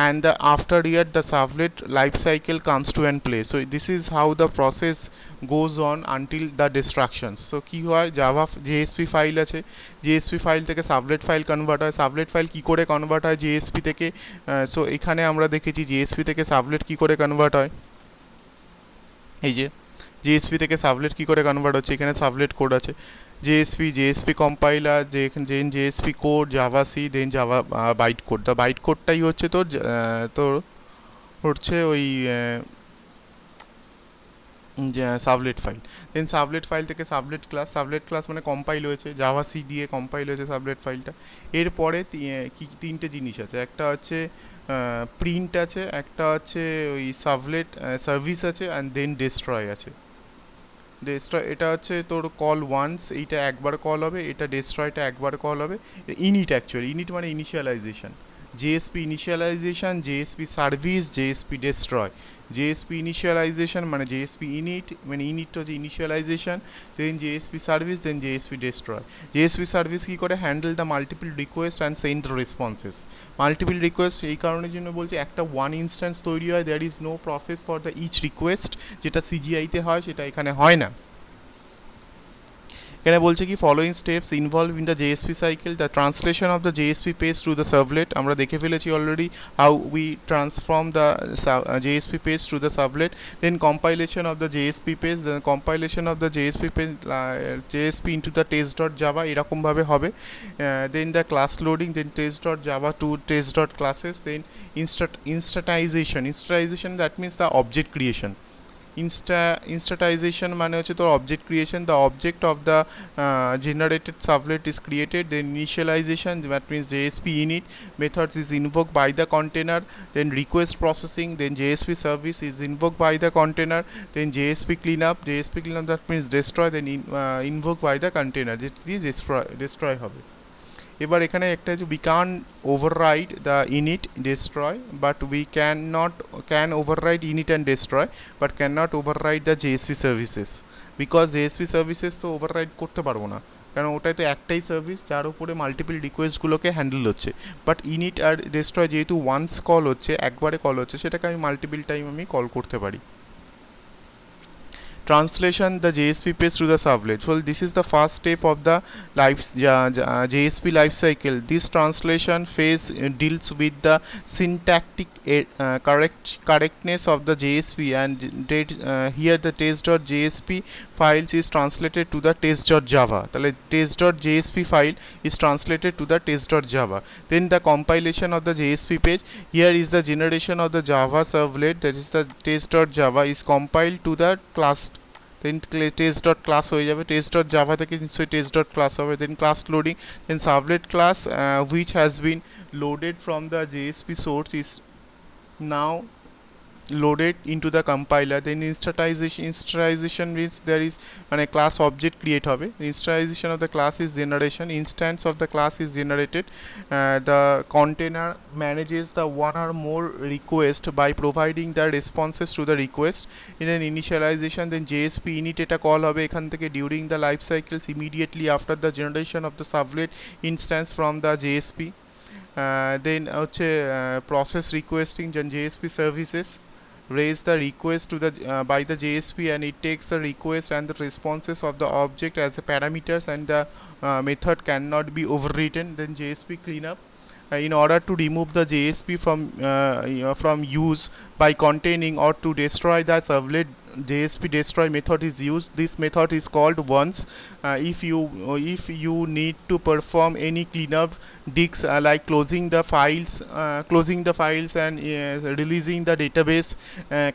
and after yet the servlet lifecycle comes to an play. So this is how the process goes on until the destructions. So কি হয়, জাভা জেএসপি ফাইল আছে, জেএসপি ফাইল থেকে সাবলেট ফাইল কনভার্ট হয়, সাবলেট ফাইল কি করে কনভার্ট হয় জেএসপি থেকে। সো এখানে আমরা দেখেছি জেএসপি থেকে সাবলেট কি করে কনভার্ট হয়, এই যে জেএসপি থেকে সাবলেট কি করে কনভার্ট হচ্ছে, এখানে সাবলেট কোড আছে, JSP compiler, then JSP code, Java C, then Java byte code. The byte কোডটাই হচ্ছে তোর হচ্ছে ওই servlet file. Then servlet file থেকে সাবলেট ক্লাস মানে কম্পাইল হয়েছে, জাভা সি দিয়ে কম্পাইল হয়েছে সাবলেট ফাইলটা। এরপরে তিনটে জিনিস আছে, একটা হচ্ছে প্রিন্ট আছে, একটা হচ্ছে ওই সাবলেট সার্ভিস আছে, অ্যান্ড দেন ডেস্ট্রয় আছে। ডেস্ট্রয় এটা হচ্ছে তোর কল ওয়ান্স, এইটা একবার কল হবে, এটা ডেস্ট্রয়টা একবার কল হবে। ইনিট অ্যাকচুয়ালি, ইনিট মানে initialization, JSP initialization, JSP service, JSP destroy. JSP initialization মানে জেএসপি ইনিট, মানে ইনিটটা হচ্ছে initialization, then JSP service, then JSP destroy. JSP service কী করে, handle the multiple request and send the responses. Multiple request এই কারণের জন্য বলছি, একটা ওয়ান ইনস্ট্যান্স তৈরি হয়, there is no process for the each request, যেটা সিজিআইতে হয় সেটা এখানে হয় না। এখানে বলছে কি, following steps involve in the JSP cycle, the translation of the JSP page to the servlet. আমরা দেখে ফেলেছি already how we transform the JSP page to the servlet, then compilation of the JSP page, then compilation of the JSP page JSP into the test dot Java, এরকমভাবে হবে। Then the class loading, then test dot Java to test dot classes, then instantiation that means the object creation. instantiation মানে হচ্ছে তোর object creation, the object of the generated servlet is created, then initialization that means JSP init methods is invoked by the container, then request processing, then JSP service is invoked by the container, then JSP cleanup that means destroy, then invoked by the container, যেটি destroy হবে। এবার এখানে একটা হচ্ছে we can't override the init destroy, but we can override init and destroy but cannot override the JSP services, because JSP services তো override করতে পারবো না, কারণ ওটাই তো একটাই সার্ভিস যার উপরে মাল্টিপল রিকোয়েস্টগুলোকে হ্যান্ডেল হচ্ছে। বাট ইনিট আর ডেস্ট্রয় যেহেতু ওয়ান্স কল হচ্ছে, একবারে কল হচ্ছে, সেটাকে আমি মাল্টিপল টাইম আমি কল করতে পারি। Translation the JSP page to the sublet. So this is the first step of the JSP lifecycle. This translation phase deals with the syntactic correctness of the JSP, and here the test.jsp files is translated to the test.java. তাহলে test.jsp file is translated to the test.java. Then the compilation of the JSP page, here is the generation of the Java servlet, that is the test.java is compiled to the class, then test.class হয়ে যাবে, test.java থেকে নিশ্চয়ই test.class হবে, then class loading, then servlet class which has been loaded from the JSP source is now loaded into the compiler, then instantiation means there is মানে class object create হবে, instantiation of the class is generation, instance of the class is generated, the container manages the one or more request by providing the responses to the request, in an initialization, then JSP init এটা call হবে এখান থেকে during the life cycles immediately after the generation of the sublet instance from the JSP, then হচ্ছে process requesting JSP services raise the request to the by the JSP, and it takes the request and the responses of the object as the parameters, and the method cannot be overwritten, then JSP cleanup. In order to remove the JSP from use by containing or to destroy the servlet, JSP destroy method is used. This method is called once. If you need to perform any cleanup digs like closing the files and releasing the database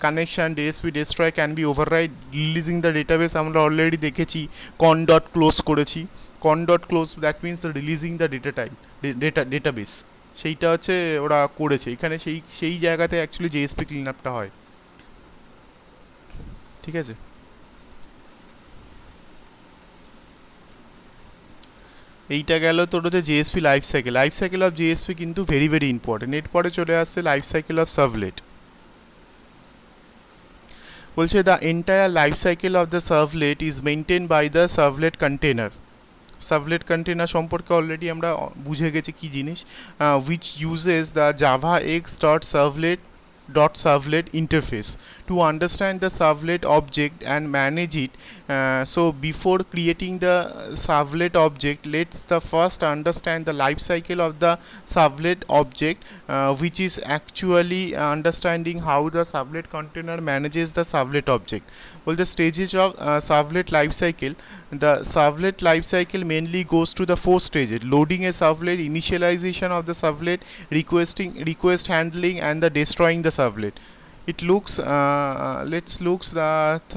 connection, JSP destroy can be override. Releasing the database আমরা already দেখেছি con.close করেছি, con.close that means the releasing the database, সেইটা হচ্ছে ওরা করেছে এখানে, সেই জায়গাতে অ্যাকচুয়ালি JSP ক্লিনআপটা হয়। ঠিক আছে, এইটা গেল তোর হচ্ছে JSP life cycle of JSP কিন্তু ভেরি ভেরি ইম্পর্টেন্ট। এরপরে চলে আসছে লাইফ সাইকেল অফ সার্ভলেট। বলছে the entire life cycle of the servlet is maintain by the servlet container. Servlet container সম্পর্কে অলরেডি আমরা বুঝে গেছি কি জিনিস, which uses the Java X dot servlet interface to understand the servlet object and manage it. So before creating the servlet object, let's the first understand the life cycle of the servlet object, which is actually understanding how the servlet container manages the servlet object. Well, the stages of servlet life cycle. The servlet life cycle mainly goes to the 4 stages: loading a servlet, initialization of the servlet, request handling, and the destroying the servlet. It looks let's looks at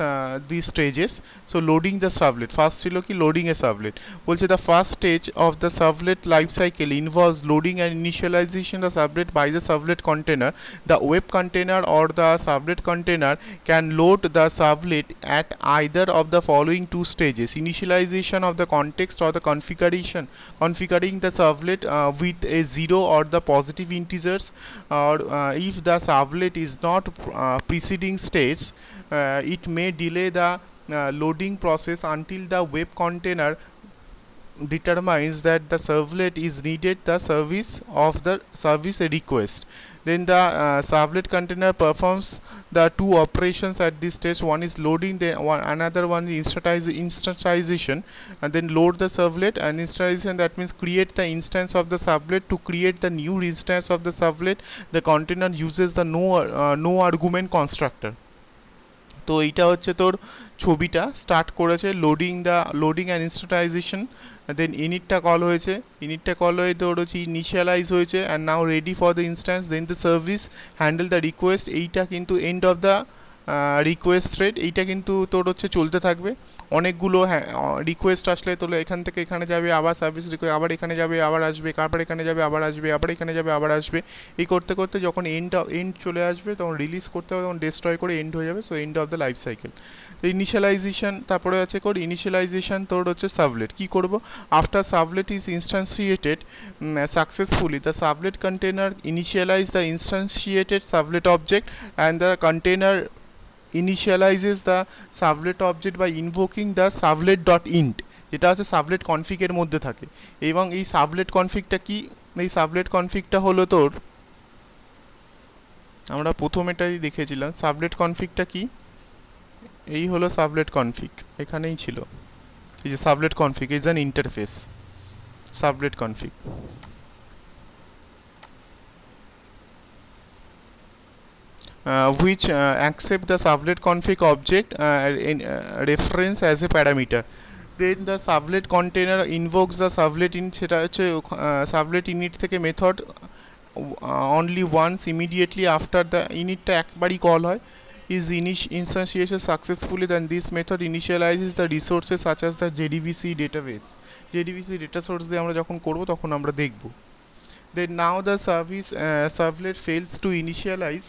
these stages. So loading the servlet, first ছিল কি loading a servlet। বলছে the first stage of the servlet life cycle involves loading and initialization the servlet by the servlet container. The web container or the servlet container can load the servlet at either of the following 2 stages: initialization of the context or the configuring the servlet with a 0 or the positive integers, or if the servlet is not preceding stage, it may delay the loading process until the web container determines that the servlet is needed the service of the service request. Then the servlet container performs the 2 operations at this stage. One is loading, another one is instantiation, and then load the servlet. And instantiation, that means create the instance of the servlet. To create the new instance of the servlet, the container uses the no argument constructor. তো এইটা হচ্ছে তোর ছবিটা স্টার্ট করেছে লোডিং অ্যান্ড ইনস্ট্যান্টাইজেশন, দেন ইনিটটা কল হয়েছে, ইনিটটা কল হয়ে তোর হচ্ছে ইনিশিয়ালাইজ হয়েছে and now ready for the instance, then the service handle the request. এইটা কিন্তু end of the request thread, এইটা কিন্তু তোর হচ্ছে চলতে থাকবে। অনেকগুলো রিকোয়েস্ট আসলে তোর এখান থেকে এখানে যাবে, আবার সার্ভিস রিকোয়েস্ট, আবার এখানে যাবে আবার আসবে, তারপর এখানে যাবে আবার আসবে, আবার এখানে যাবে আবার আসবে। এই করতে করতে যখন এন্ড চলে আসবে তখন রিলিজ করতে হবে, তখন ডেস্ট্রয় করে এন্ড হয়ে যাবে। So end of the life cycle. তো ইনিশিয়ালাইজেশন, তারপরে আছে ইনিশিয়ালাইজেশন তোর হচ্ছে সার্ভলেট। কী করবো? After servlet is instantiated successfully, the servlet container initialize the instantiated servlet object, and the container initializes the servlet object by invoking the servlet.int, যেটা আছে সার্ভলেট কনফিগের মধ্যে থাকে। এবং এই সার্ভলেট কনফিগটা কি? এই সার্ভলেট কনফিগটা হলো তোর, আমরা প্রথম এটাই দেখেছিলাম। সার্ভলেট কনফিগটা কি? এই হলো সার্ভলেট কনফিগ, এখানেই ছিল। এই যে servlet config is an interface, servlet config. Which accept the servlet config object in reference as a parameter. Then the servlet container invokes the servlet in, সেটা হচ্ছে servlet init থেকে method only once immediately after the initটা একবারই কল হয়। Is instantiated successfully, then this method initializes the resources such as the JDBC database. JDBC data source দিয়ে আমরা যখন করব তখন আমরা দেখব। Then now the servlet fails to initialize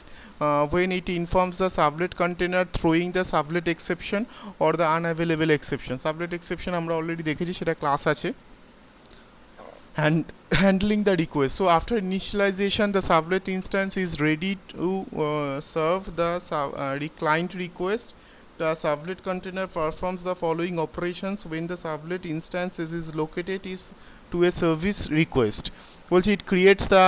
when it informs the servlet container throwing the servlet exception or the unavailable exception. Servlet exception আমরা অলরেডি দেখেছি, সেটা ক্লাস আছে। And handling the request. So after initialization, the servlet instance is ready to serve the client request. The servlet container performs the following operations when the servlet instance is located is to a service request. Well, it creates the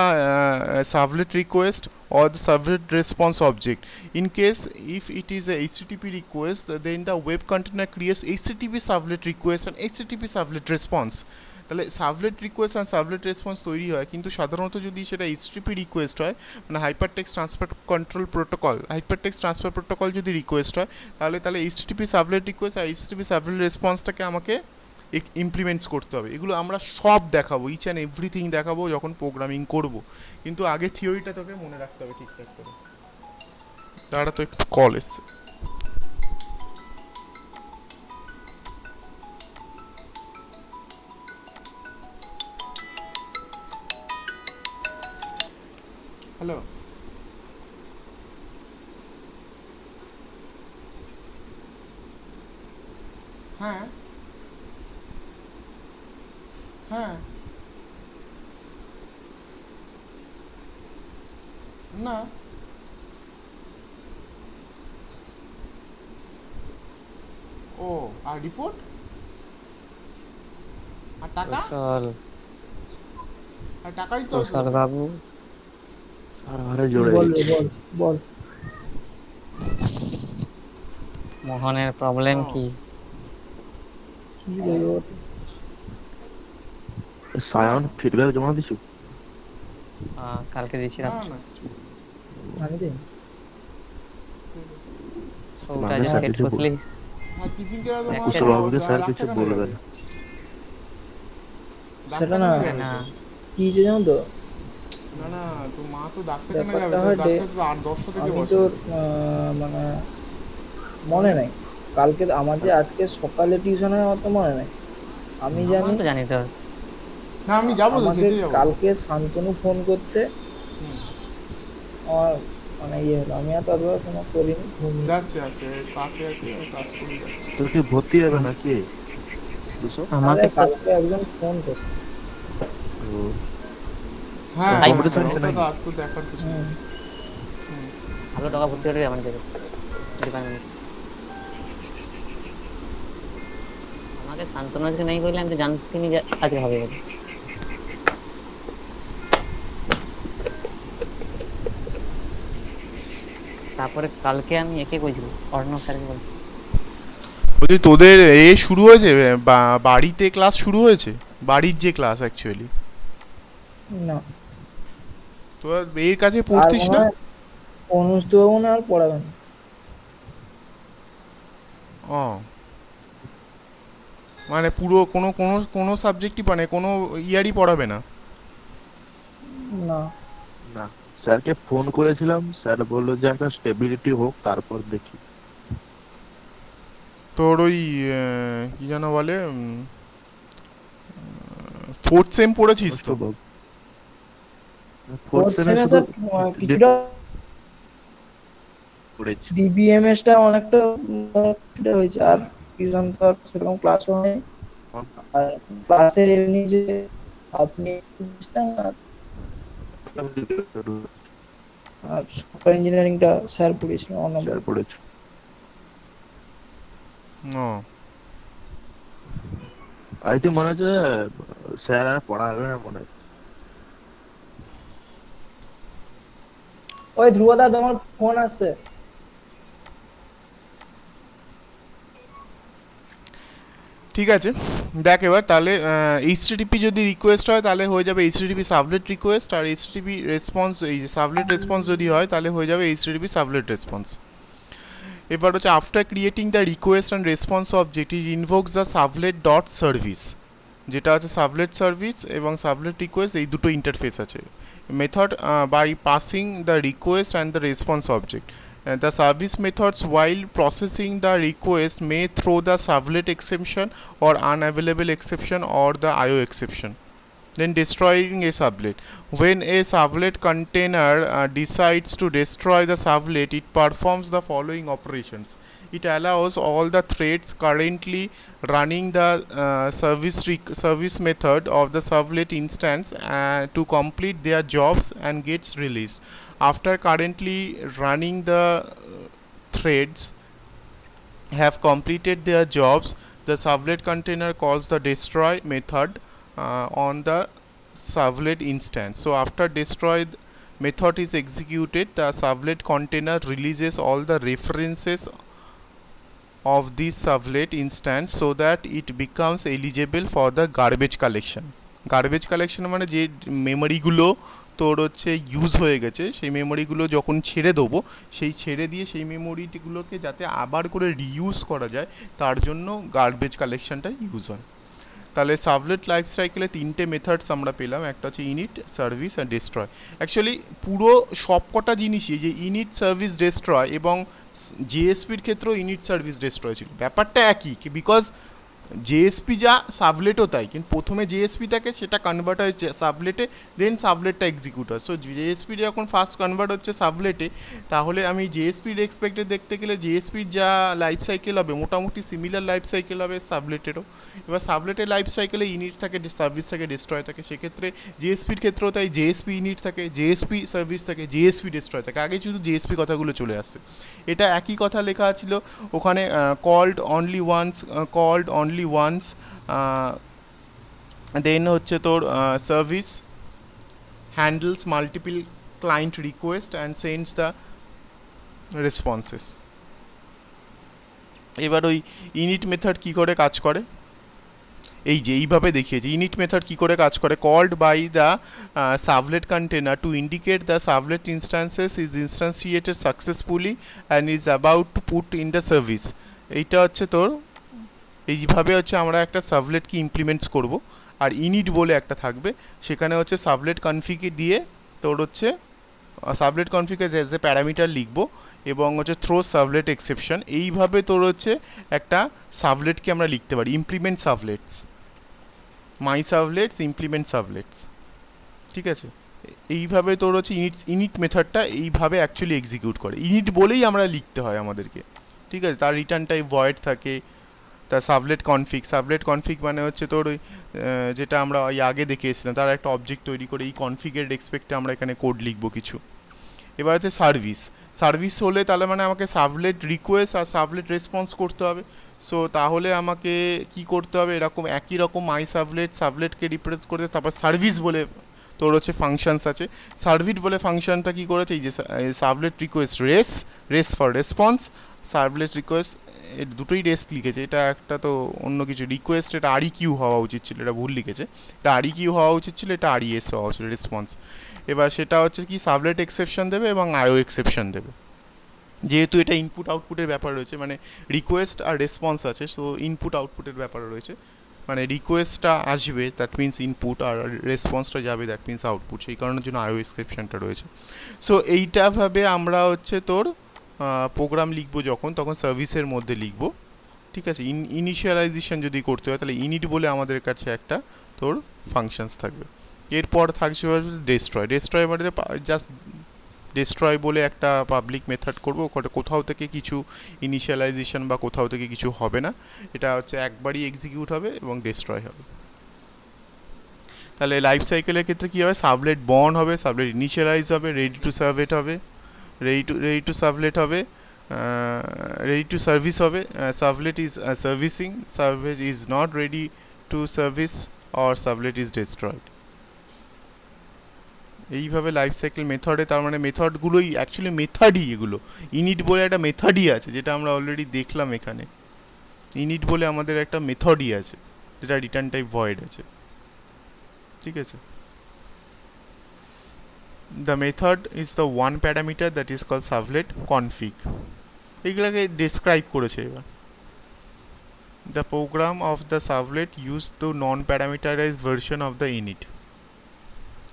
servlet request or the servlet response object. In case if it is a HTTP request, then the web container creates HTTP servlet request and HTTP servlet response. তাহলে সার্ভলেট রিকোয়েস্ট আর সার্ভলেট রেসপন্স তৈরি হয়, কিন্তু সাধারণত যদি সেটা এইচটিটিপি রিকোয়েস্ট হয়, মানে hypertext transfer control protocol, hypertext transfer protocol যদি রিকোয়েস্ট হয়, তাহলে এইচটিটিপি সার্ভলেট রিকোয়েস্ট আর এইচটিটিপি সার্ভলেট রেসপন্সটাকে আমাকে ইমপ্লিমেন্টস করতে হবে। এগুলো আমরা সব দেখাবো, ইচ অ্যান্ড এভরিথিং দেখাবো যখন প্রোগ্রামিং করব, কিন্তু আগে থিওরিটা তোকে মনে রাখতে হবে ঠিকঠাক করে। তারা তো একটু কল এসছে। হ্যালো, হ্যাঁ হ্যাঁ, না ও, আর রিপোর্ট আর টাকা, কুশল আর টাকাই তো কুশল আসবে। বাবু, সার্ভারে জুড়ে বল গেছি। বল বল। মোহনের প্রবলেম ও। কি? কি বলবো? সায়ন ফিডব্যাক জমা দিছু? কালকে না দিয়েছিলাম। না আমি দিই। সৌটা মানে যে স্যার সেট কিছু করছিলি হ্যাঁ, টিফিন কেনা তো Access কুশল বাবুকে স্যার লাখ কিছু টাকা না বলবে যাবে। না। সেটা ডাক্তারখানা না। যাবে না তো। কি হয়েছে জানো তো? না না, তো মা তো ডাক্তারখানা যাবে, ব্যাপারটা তো হয় ডাক্তার তো 8-10টা থেকে আমি বসে। তোর মানে মনে নাই কালকে আমার যে আজকে সকালে টিউশন হয় আমার তো মনে নাই। আমি জানি আমার তো জানি তো। না আমি যাবো তো, আমাকে খেতে যাবো। কালকে শান্তনু ফোন করতে হুম, আমার মানে ইয়ে হলো, আমি আর তারপর কোনো করিনি, ঘুমিয়ে। যাচ্ছে আছে কাছে আছে, কাজ করে যাচ্ছে। তোর কি ভর্তি হবে নাকি দুশো? আমাকে আরে কালকে একজন ফোন করতে। হ্যাঁ তাই হ্যাঁ, মনে হয় ওটা নাকি? তো আর তো দেখার কিছু নেই। হুম। ভালো টাকা ভর্তি হবে আমাদের ডিপার্টমেন্টে। আমাকে শান্তনু আজকে নেই বললে আমি তো জানতিনি যে আজকে হবে বলে। তারপরে কালকে আমি একে কইছিলাম, অর্ণব স্যারকে বলছি। বলছি তোদের শুরু হয়েছে, বাড়িতে ক্লাস শুরু হয়েছে, বাড়ির যে ক্লাস অ্যাকচুয়ালি, না তো আর এর কাছে আর পড়তিস মনে না? হয় অনুষ্ঠবাবু না আর পড়াবেন না। ও, মানে পুরো কোনো কোনো কোনো সাবজেক্টই, মানে কোনো ইয়ারই পড়াবে না? না না, স্যারকে ফোন করেছিলাম, স্যার বললো যে একটা স্টেবিলিটি হোক তারপর দেখি। তোর ওই কি যেন বলে, 4th সেম পড়েছিস তো? ফোর্থ সেমিস্টার কিছুটা পড়েছি। ডিবিএমএস টা অনেকটা কিছুটা হয়েছে, আর টিউশন তো আর সেরকম ক্লাসও হয়নি। আর ক্লাসে এমনি যে আপনি আর সফটওয়্যার ইঞ্জিনিয়ারিংটা স্যার পড়িয়েছিলেন অনবর। স্যার পড়েছি। ও, আই থিঙ্ক মনে হচ্ছে স্যার আর পড়াবে না মনে হচ্ছে। ওই ধ্রুবদা তোমার ফোন আসছে। ঠিক আছে, দেখ এবার তাহলে এইচটিটিপি যদি রিকোয়েস্ট হয় তাহলে হয়ে যাবে এইচটিটিপি সাবলেট রিকোয়েস্ট, আর এইচটিটিপি রেসপন্স, এই যে সাবলেট রেসপন্স যদি হয় তাহলে হয়ে যাবে এইচটিটিপি সাবলেট রেসপন্স। এবার হচ্ছে after creating the request and response object it invokes the servlet dot service, যেটা আছে সাবলেট সার্ভিস এবং সাবলেট রিকোয়েস্ট, এই দুটো ইন্টারফেস আছে। Method by passing the request and the response object, the service methods while processing the request may throw the servlet exception or unavailable exception or the IO exception, then destroying a servlet. When a servlet container decides to destroy the servlet, it performs the following operations. It allows all the threads currently running the service method of the servlet instance to complete their jobs and gets released. After currently running the threads have completed their jobs, the servlet container calls the destroy method on the servlet instance. So after destroy method is executed, the servlet container releases all the references of this servlet instance so that it becomes eligible for the garbage collection. Garbage collection মানে যে মেমোরিগুলো তোর হচ্ছে ইউজ হয়ে গেছে, সেই মেমোরিগুলো যখন ছেড়ে দেবো, সেই ছেড়ে দিয়ে সেই মেমোরিগুলোকে যাতে আবার করে রিইউজ করা যায়, তার জন্য গার্বেজ কালেকশনটা ইউজ হয়। তাহলে সাবলেট লাইফ সাইকেলে 3টে মেথডস আমরা পেলাম, একটা হচ্ছে ইনিট, সার্ভিস আর ডেস্ট্রয়। অ্যাকচুয়ালি পুরো সবকটা জিনিসই, যে ইনিট, সার্ভিস, ডেস্ট্রয় এবং জিএসপির ক্ষেত্রেও ইনিট, সার্ভিস, ডেস্ট্রয় ছিল, ব্যাপারটা একই, বিকজ জেএসপি যা সাবলেটও তাই, কিন্তু প্রথমে জেএসপি থাকে সেটা কনভার্ট হয় সাবলেটে, দেন সাবলেটটা এক্সিকিউট হয়। সো জেএসপি যখন ফার্স্ট কনভার্ট হচ্ছে সাবলেটে, তাহলে আমি জেএসপির এক্সপেক্টে দেখতে গেলে জেএসপির যা লাইফ সাইকেল হবে মোটামুটি সিমিলার লাইফ সাইকেল হবে সাবলেটেরও। এবার সাবলেটের লাইফ সাইকেলে ইনিট থাকে, সার্ভিস থাকে, ডিস্ট্রয় থাকে, সেক্ষেত্রে জেএসপির ক্ষেত্রেও তাই জেএসপি ইনিট থাকে, জেএসপি সার্ভিস থাকে, জেএসপি ডিস্ট্রয় থাকে। আগে শুধু জেএসপি কথাগুলো চলে আসছে, এটা একই কথা লেখা ছিল ওখানে, কল্ড অনলি ওয়ান্স, দেন হচ্ছে তোর service handles multiple client request and sends the responses. এবার ওই ইনিট মেথড কী করে কাজ করে, এই যে এইভাবে দেখিয়েছি ইনিট মেথড কী করে কাজ করে। Called by the servlet container to indicate the servlet instances is instantiated successfully and is about to put in the service. এইটা হচ্ছে তোর, এইভাবে হচ্ছে আমরা একটা সাবলেটকে ইমপ্লিমেন্টস করব। আর ইনিট বলে একটা থাকবে, সেখানে হচ্ছে সাবলেট কনফিগে দিয়ে তোর হচ্ছে সাবলেট কনফিগে এজ এ প্যারামিটার লিখবো, এবং হচ্ছে থ্রো সাবলেট এক্সেপশন। এইভাবে তোর হচ্ছে একটা সাবলেটকে আমরা লিখতে পারি, ইমপ্লিমেন্ট সাবলেটস, মাই সাবলেটস, ইমপ্লিমেন্ট সাবলেটস, ঠিক আছে। এইভাবে তোর হচ্ছে ইনিট মেথডটা এইভাবে অ্যাকচুয়ালি এক্সিকিউট করে, ইনিট বলেই আমরা লিখতে হয় আমাদেরকে, ঠিক আছে। তার রিটার্ন টাইপ ভয়েড থাকে, তার সাবলেট কনফিগ মানে হচ্ছে তোর ওই যেটা আমরা ওই আগে দেখে এসেছিলাম, তার একটা অবজেক্ট তৈরি করে এই কনফিগের রেসপেক্টে আমরা এখানে কোড লিখবো কিছু। এবার হচ্ছে সার্ভিস হলে তাহলে মানে আমাকে সাবলেট রিকোয়েস্ট আর সাবলেট রেসপন্স করতে হবে। সো তাহলে আমাকে কি করতে হবে, এরকম একই রকম মাই সাবলেটকে রিপ্রেজেন্ট করতে, তারপর সার্ভিস বলে তোর হচ্ছে ফাংশনস আছে। সার্ভিস বলে ফাংশনটা কি করেছে, এই যে sublet request race for response, sublet request, এর দুটোই রেস্ট লিখেছে, এটা একটা তো অন্য কিছু, রিকোয়েস্ট এটা আরই কিউ হওয়া উচিত ছিল, এটা ভুল লিখেছে, এটা আরই কিউ হওয়া উচিত ছিল, এটা আরইএস হওয়া উচিত রেসপন্স। এবার সেটা হচ্ছে কি সাবলেট এক্সেপশন দেবে এবং আইও এক্সেপশন দেবে, যেহেতু এটা ইনপুট আউটপুটের ব্যাপার রয়েছে, মানে রিকোয়েস্ট আর রেসপন্স আছে, সো ইনপুট আউটপুটের ব্যাপার রয়েছে, মানে রিকোয়েস্টটা আসবে দ্যাট মিন্স ইনপুট, আর রেসপন্সটা যাবে দ্যাট মিন্স আউটপুট, সেই কারণের জন্য আইও এক্সেপশনটা রয়েছে। সো এইটাভাবে আমরা হচ্ছে তোর প্রোগ্রাম লিখবো যখন, তখন সার্ভিসের মধ্যে লিখবো, ঠিক আছে। ইনিশিয়ালাইজেশন যদি করতে হয় তাহলে ইনিট বলে আমাদের কাছে একটা তোর ফাংশনস থাকবে। এরপর থাকছে ডেস্ট্রয় মানে জাস্ট ডেস্ট্রয় বলে একটা পাবলিক মেথড করবো, ওখানে কোথাও থেকে কিছু ইনিশিয়ালাইজেশন বা কোথাও থেকে কিছু হবে না, এটা হচ্ছে একবারই এক্সিকিউট হবে এবং ডেস্ট্রয় হবে। তাহলে লাইফ সাইকেলের ক্ষেত্রে কী হবে, সাবলেট বর্ন হবে, সাবলেট ইনিশিয়ালাইজ হবে, রেডি টু সার্ভেট হবে, রেডি টু সাবলেট হবে, রেডি টু সার্ভিস হবে, sublet is servicing, service is not ready to service, or sublet is destroyed. এইভাবে লাইফ সাইকেল মেথডে, তার মানে মেথডগুলোই অ্যাকচুয়ালি মেথডই এগুলো, ইনিট বলে একটা মেথডই আছে যেটা আমরা অলরেডি দেখলাম এখানে, ইনিট বলে আমাদের একটা মেথডই আছে যেটা রিটার্ন টাইপ ভয়েড আছে, ঠিক আছে। The method is the one parameter that is called servlet config. এইগুলোকে ডেসক্রাইব করেছে এবার। The program of the servlet used the non-parameterized version of the init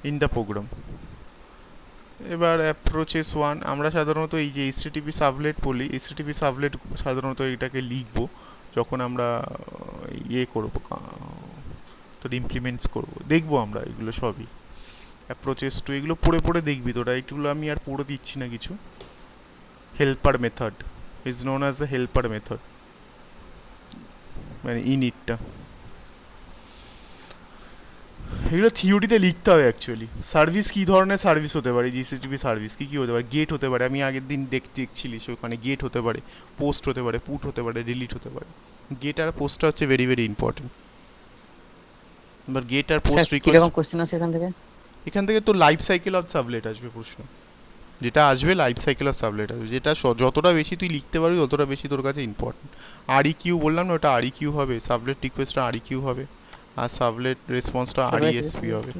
in the program. এবার অ্যাপ্রোচেস ওয়ান, আমরা সাধারণত এই যে এইচটিটিপি সাবলেট বলি, এইচটিটিপি সাবলেট সাধারণত এটাকে লিখবো যখন আমরা ইয়ে করবো, তোর ইমপ্লিমেন্টস করবো, দেখবো আমরা এগুলো সবই। অ্যাপ্রোচেস টু, এগুলো পড়ে দেখবি তোরা, এইগুলো আমি আর পড়ে দিচ্ছি না কিছু। Helper method is known as the helper method, মানে ইনিটটা, এগুলো থিওরিতে লিখতে হবে অ্যাকচুয়ালি। সার্ভিস কী ধরনের সার্ভিস হতে পারে, জিসিটিপি সার্ভিস কী কী হতে পারে, গেট হতে পারে, আমি আগের দিন দেখছিলি সেখানে গেট হতে পারে, পোস্ট হতে পারে, পুট হতে পারে, ডিলিট হতে পারে। গেট আর পোস্টটা হচ্ছে ভেরি ভেরি ইম্পর্টেন্ট। এবার গেট আর পোস্ট রিকোয়েস্ট, কিরকম কোশ্চেন আছে এখান থেকে তো লাইফ সাইকেল অফ সাবলেট আসবে প্রশ্ন, যেটা আসবে লাইফ সাইকেল অফ সাবলেট আসবে, যেটা যতটা বেশি তুই লিখতে পারবি ততটা বেশি তোর কাছে ইম্পর্টেন্ট। আরই কিউ বললাম না, ওটা আরই কিউ হবে, সাবলেট রিকোয়েস্টটা আরই কিউ হবে, আর সাবলেট রেসপন্সটা আরইএসপি হবে।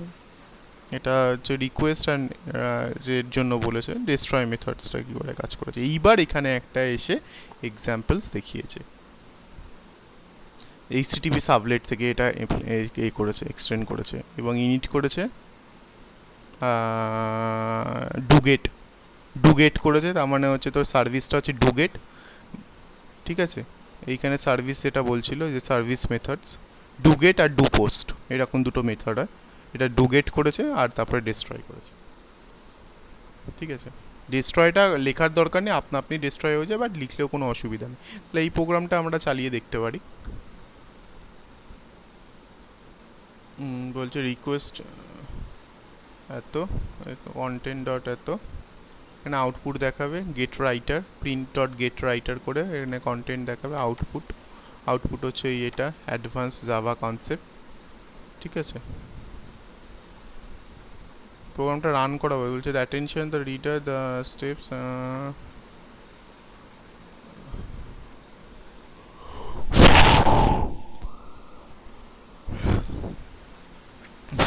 এটা হচ্ছে রিকোয়েস্ট অ্যান্ড এর জন্য বলেছে ডেস্ট্রয় মেথডসটা কী করে কাজ করেছে। এইবার এখানে একটা এসে এক্সাম্পলস দেখিয়েছে, এইচটিটিপি সাবলেট থেকে এটা এ করেছে, এক্সটেন্ড করেছে এবং ইনিট করেছে ডুগেট করেছে, তার মানে হচ্ছে তোর সার্ভিসটা হচ্ছে ডুগেট, ঠিক আছে। এইখানে সার্ভিস যেটা বলছিল যে সার্ভিস মেথডস ডু গেট আর ডু পোস্ট এরকম দুটো মেথড হয়। এটা ডু গেট করেছে আর তারপরে ডিস্ট্রয় করেছে। ঠিক আছে, ডিস্ট্রয়টা লেখার দরকার নেই, আপনা আপনি ডিস্ট্রয় হয়ে যায়, বাট লিখলেও কোনো অসুবিধা নেই। তাহলে এই প্রোগ্রামটা আমরা চালিয়ে দেখতে পারি। বলছে রিকোয়েস্ট এত কন্টেন্ট ডট এত, এখানে আউটপুট দেখাবে get writer print dot get writer করে এখানে কন্টেন্ট দেখাবে আউটপুট। আউটপুট হচ্ছে এটা অ্যাডভান্স জাভা কনসেপ্ট। ঠিক আছে, প্রোগ্রামটা রান করা হবে। বলছে attention the reader the steps,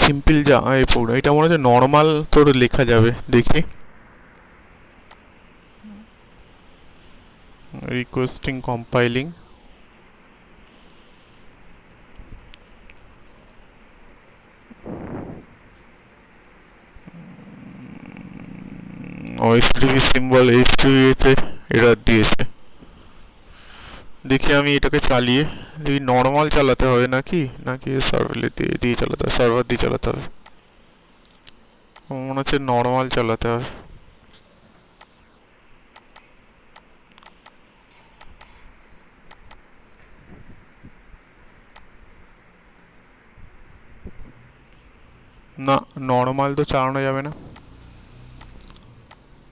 simple যা এই প্রোগ্রাম, এটা মনে হচ্ছে নর্মাল তোর লেখা যাবে, দেখি requesting compiling. HTTP symbol HTTP তে এরর দিয়েছে। দেখি আমি এটাকে চালিয়ে, এই নর্মাল চালাতে হবে নাকি নাকি সার্ভার দিয়ে চালাতে হবে, সার্ভার দিয়ে চালাতে হবে। মনে হচ্ছে নর্মাল চালাতে হবে। না, নর্মাল তো চালানো যাবে না,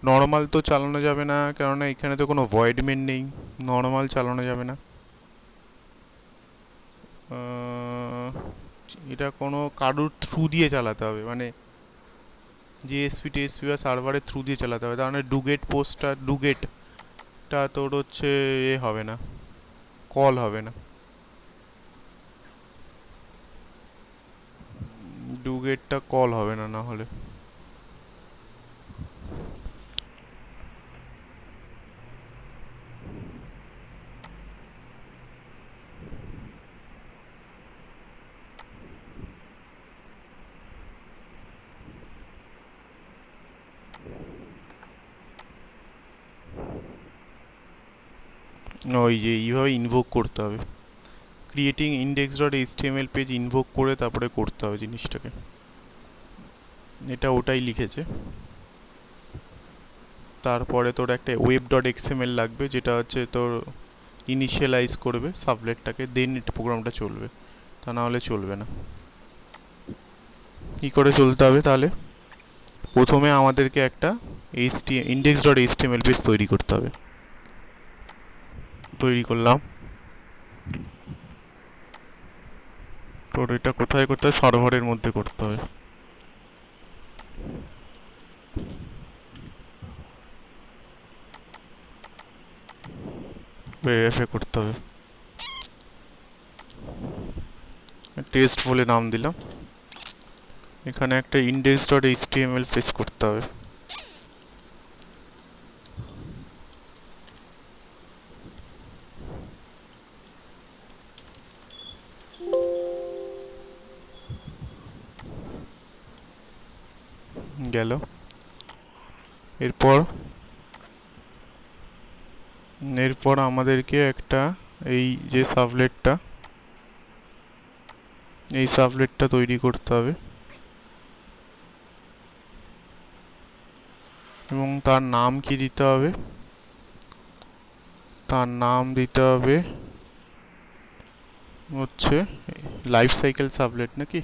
নর্মাল তো চালানো যাবে না, কেননা এখানে তো কোনো ভয়েড মেন নেই, নর্মাল চালানো যাবে না। এটা কোনো কারুর থ্রু দিয়ে চালাতে হবে, মানে জিএসপি টিএসপি বা সার্ভারের থ্রু দিয়ে চালাতে হবে। তার মানে ডুগেট পোস্টটা ডুগেটটা তোর হচ্ছে এ হবে না, কল হবে না। ডুগেটটা কল হবে না না হলে। ওই যে এইভাবে ইনভোক করতে হবে, creating index dot HTML page invoke করে তারপরে করতে হবে জিনিসটাকে। এটা ওটাই লিখেছে। তারপরে তোর একটা ওয়েব ডট এক্সএমএল লাগবে, যেটা হচ্ছে তোর ইনিশিয়ালাইজ করবে সাবলেটটাকে, দেন প্রোগ্রামটা চলবে, তা না হলে চলবে না। কী করে চলতে হবে তাহলে? প্রথমে আমাদেরকে একটা ইন্ডেক্স ডট এইচটিএমএল পেজ তৈরি করতে হবে। তৈরি করলাম। তোর এটা কোথায় করতে হবে? সার্ভারের মধ্যে করতে হবে। ওয়েবএফে করতে হবে। টেস্ট বলে নাম দিলাম। এখানে একটা ইন্ডেক্স ডট এইচটিএমএল পেজ করতে হবে। গেল। এরপর এরপর আমাদেরকে একটা এই যে সাবলেটটা, এই সাবলেটটা তৈরি করতে হবে এবং তার নাম কি দিতে হবে? তার নাম দিতে হবে হচ্ছে লাইফ সাইকেল সাবলেট নাকি?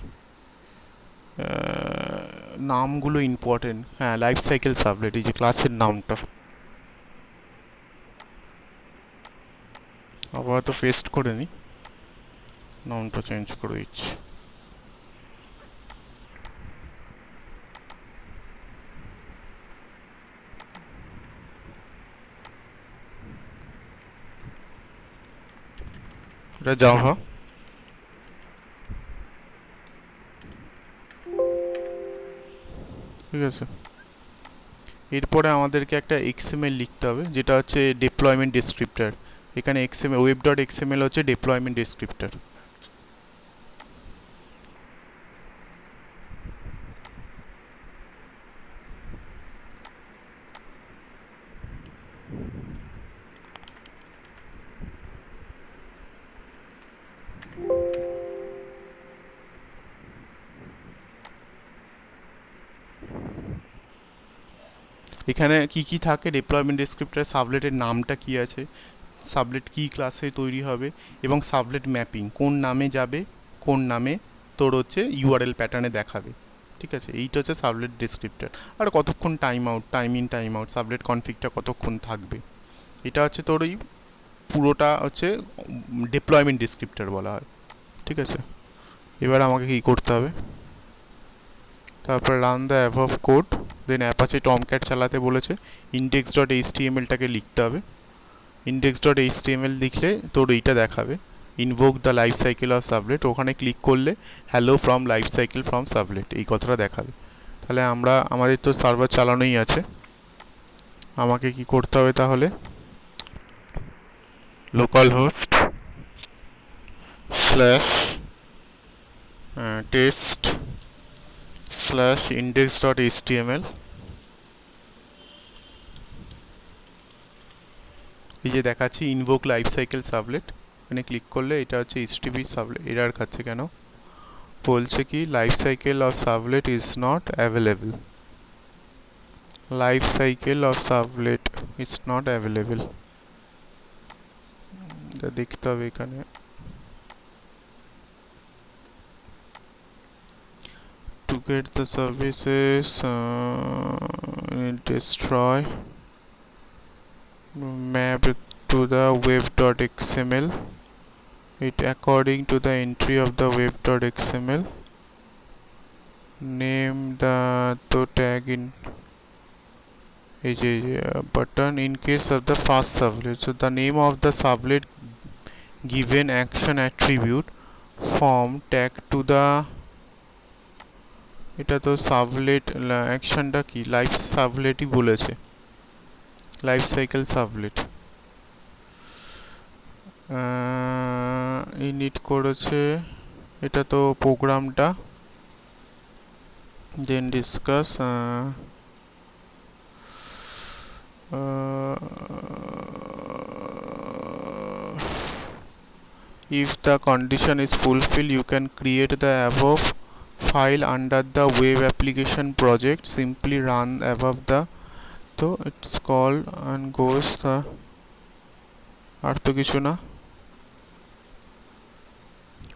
নামগুলো ইম্পর্টেন্ট। হ্যাঁ, লাইফ সাইকেল সাবলেট, এই যে ক্লাসের নামটা। আপাতত পেস্ট করে নিই, নামটা চেঞ্জ করে দিচ্ছি। এটা জাভা। ঠিক আছে, এরপরে আমাদেরকে একটা এক্সএমএল লিখতে হবে, যেটা হচ্ছে ডিপ্লয়মেন্ট ডেসক্রিপ্টর। এখানে এক্সএমএল ওয়েব ডট এক্সএমএল হচ্ছে ডিপ্লয়মেন্ট ডেসক্রিপ্টর। এখানে কি কি থাকে ডিপ্লয়মেন্ট ডেসক্রিপ্টর, সাবলেটের নামটা কি আছে, সাবলেট কি ক্লাসে তৈরি হবে, এবং সাবলেট ম্যাপিং কোন নামে যাবে, কোন নামে তোর হচ্ছে ইউআরএল প্যাটার্নে দেখাবে। ঠিক আছে, এইটা হচ্ছে সাবলেট ডেসক্রিপ্টর। আর কতক্ষণ time out, time in time out, servlet কনফিগটা কতক্ষণ থাকবে, এটা হচ্ছে তোর ওই পুরোটা হচ্ছে ডিপ্লয়মেন্ট ডেসক্রিপ্টর বলা হয়। ঠিক আছে, এবার আমাকে কি করতে হবে, তারপর run the above code, then Apache Tomcat চালাতে বলেছে, ইন্ডেক্স ডট এইচটিএমএলটাকে লিখতে হবে। ইন্ডেক্স ডট এইচটিএমএল লিখলে তোর এইটা দেখাবে, invoke the life cycle of sublet, ওখানে ক্লিক করলে hello from life cycle from sublet এই কথাটা দেখাবে। তাহলে আমাদের তো সার্ভার চালানোই আছে, আমাকে কি করতে হবে তাহলে, local host slash test slash index dot HTML, এই যে দেখাচ্ছি ইনভোক লাইফ সাইকেল সাবলেট, এখানে ক্লিক করলে এটা হচ্ছে এইচটিটিপি সাবলেট, এরার খাচ্ছে কেন, বলছে কি life cycle of sublet is not available, life cycle of sublet is not available, এটা দেখতে হবে এখানে। To get the services, destroy map to the web.xml, it according to the entry of the web.xml, name the to tag in button in case of the fast sublet, so the name of the sublet given action attribute form tag to the, এটা তো সাবলেট অ্যাকশনটা কি লাইফ সাবলেটই বলেছে, লাইফ সাইকেল সাবলেট ইনিট করেছে, এটা তো প্রোগ্রামটা, then discuss if the condition is fulfilled you can create the above file under the web application project, simply run above the, so it's called and goes the, আর তো কিছু না,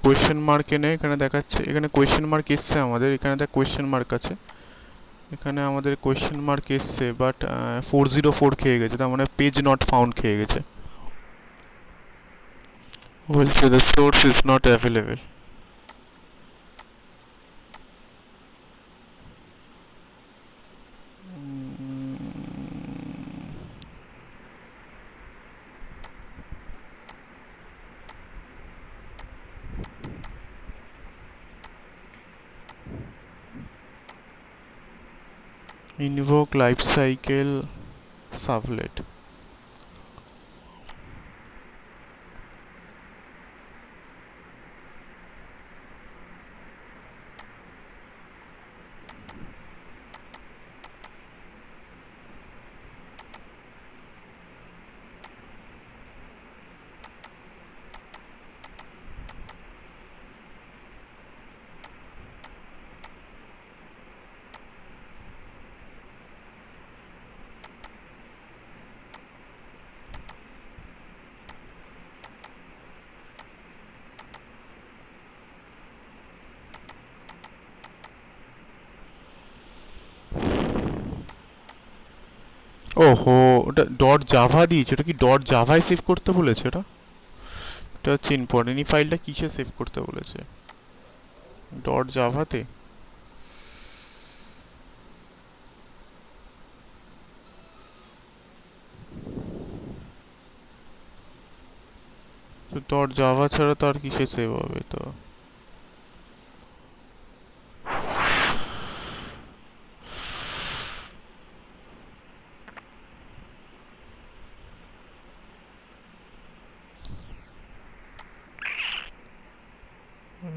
কোয়েশ্চেন মার্ক এনে এখানে দেখাচ্ছে, এখানে কোয়েশ্চেন মার্ক এসছে আমাদের, এখানে দেখ কোয়েশ্চেন মার্ক আছে, এখানে আমাদের কোয়েশ্চেন মার্ক এসছে বাট 404 খেয়ে গেছে, তার মানে পেজ নট ফাউন্ড খেয়ে গেছে, বলছে the source is not available. Invoke lifecycle servlet. ওহো, ওটা ডট জাভা দিয়েছে, ওটা কি ডট জাভায় সেভ করতে বলেছে, এটা হচ্ছে ইম্পর্টেন্ট, এই ফাইলটা কিসে সেভ করতে বলেছে, ডট জাভাতে, তো ডট জাভা ছাড়া তো আর কিসে সেভ হবে, তো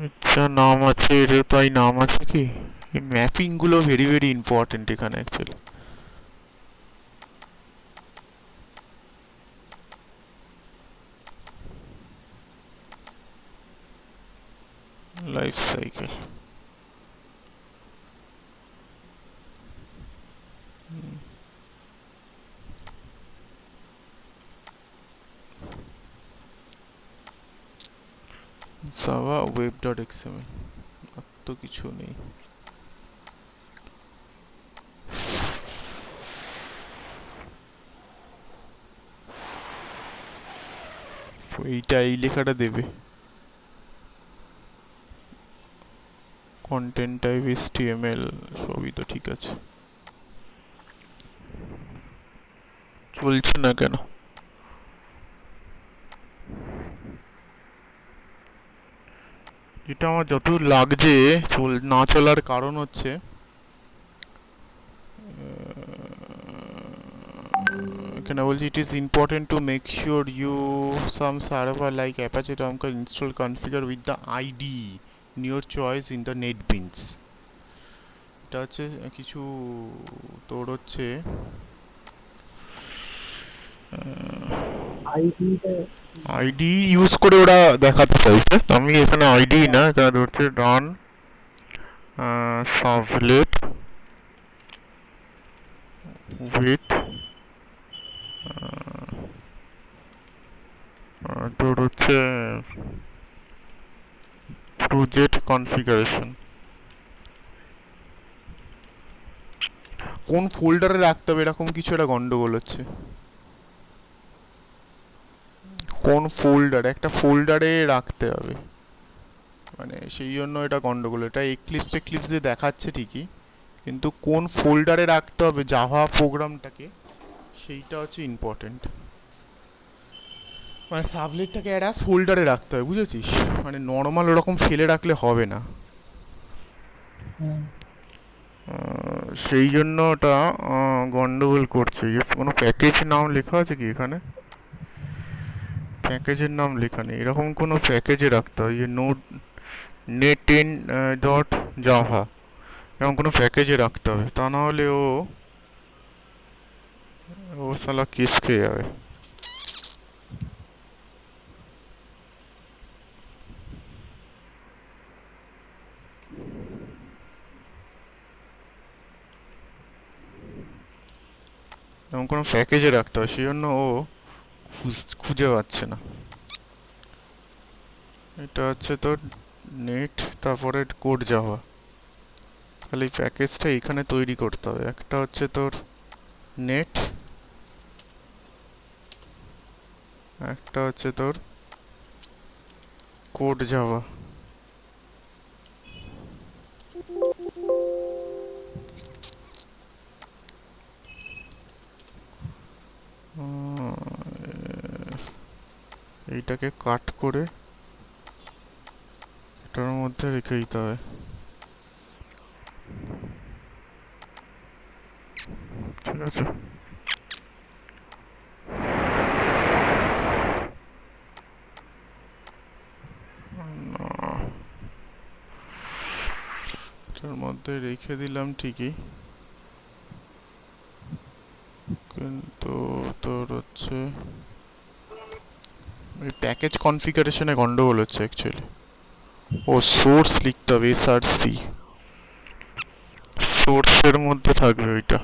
আচ্ছা নাম আছে, এর তাই নাম আছে কি, এই ম্যাপিং গুলো ভেরি ভেরি ইম্পর্টেন্ট এখানে actually, life cycle, Java web dot XML, আর তো কিছু নেই। এইটা এই লেখাটা দেবে, কন্টেন্ট টাইপ HTML সবই তো ঠিক আছে, চলছে না কেন? এটা আমার যতদূর লাগছে না চলার কারণ হচ্ছে এখানে বলছি it is important to make sure you some server like Apache Tomcat install configure with the IDE in your choice in the NetBeans. এটা হচ্ছে কিছু তোর হচ্ছে আইডি ইউজ করে ওরা দেখাতে চাইছে। আমি এখানে আইডি না, এখানে ধরছে রান সার্ভলেট উইথ তোর হচ্ছে প্রজেক্ট কনফিগারেশন। কোন ফোল্ডারে রাখতে হবে এরকম কিছু একটা গন্ডগোল হচ্ছে। কোন ফোল্ডার, একটা ফোল্ডারে রাখতে হবে, মানে সেই জন্য এটা গন্ডগোল। এটা এক্লিপস দিয়ে দেখাচ্ছে ঠিকই, কিন্তু কোন ফোল্ডারে রাখতে হবে জাভা প্রোগ্রামটাকে সেইটা হচ্ছে ইম্পর্টেন্ট। মানে সাবলেটটাকে একটা ফোল্ডারে রাখতে হবে, বুঝেছিস? মানে নর্মাল ওরকম ফেলে রাখলে হবে না। সেই জন্য ওটা গন্ডগোল করছে। কোনো প্যাকেজ নাম লেখা আছে কি এখানে? প্যাকেজের নাম লেখা নেই, এরকম কোনো প্যাকেজে রাখতে হয়। যে নোট নেটেন ডট জাভা এরকম কোনো প্যাকেজে রাখতে হবে, তা না হলে ও শালা কেস খেয়ে যাবে। এরকম কোনো প্যাকেজে রাখতে হয়, সেই জন্য ও খুঁজে পাচ্ছে না। এটা হচ্ছে তোর নেট তারপরে কোড জাভা, তাহলে এই প্যাকেজটা এখানে তৈরি করতে হবে। একটা হচ্ছে তোর নেট, একটা হচ্ছে তোর কোড জাভা। এইটাকে কাট করে এটার মধ্যে রেখে দিতে হবে। ঠিক আছে, এটার মধ্যে রেখে দিলাম ঠিকই, কিন্তু তোর হচ্ছে ওই প্যাকেজ কনফিগারেশনে গন্ডগোল হচ্ছে অ্যাকচুয়ালি। ও সোর্স লিখতে হবে, SRC সোর্সের মধ্যে থাকবে ওইটা।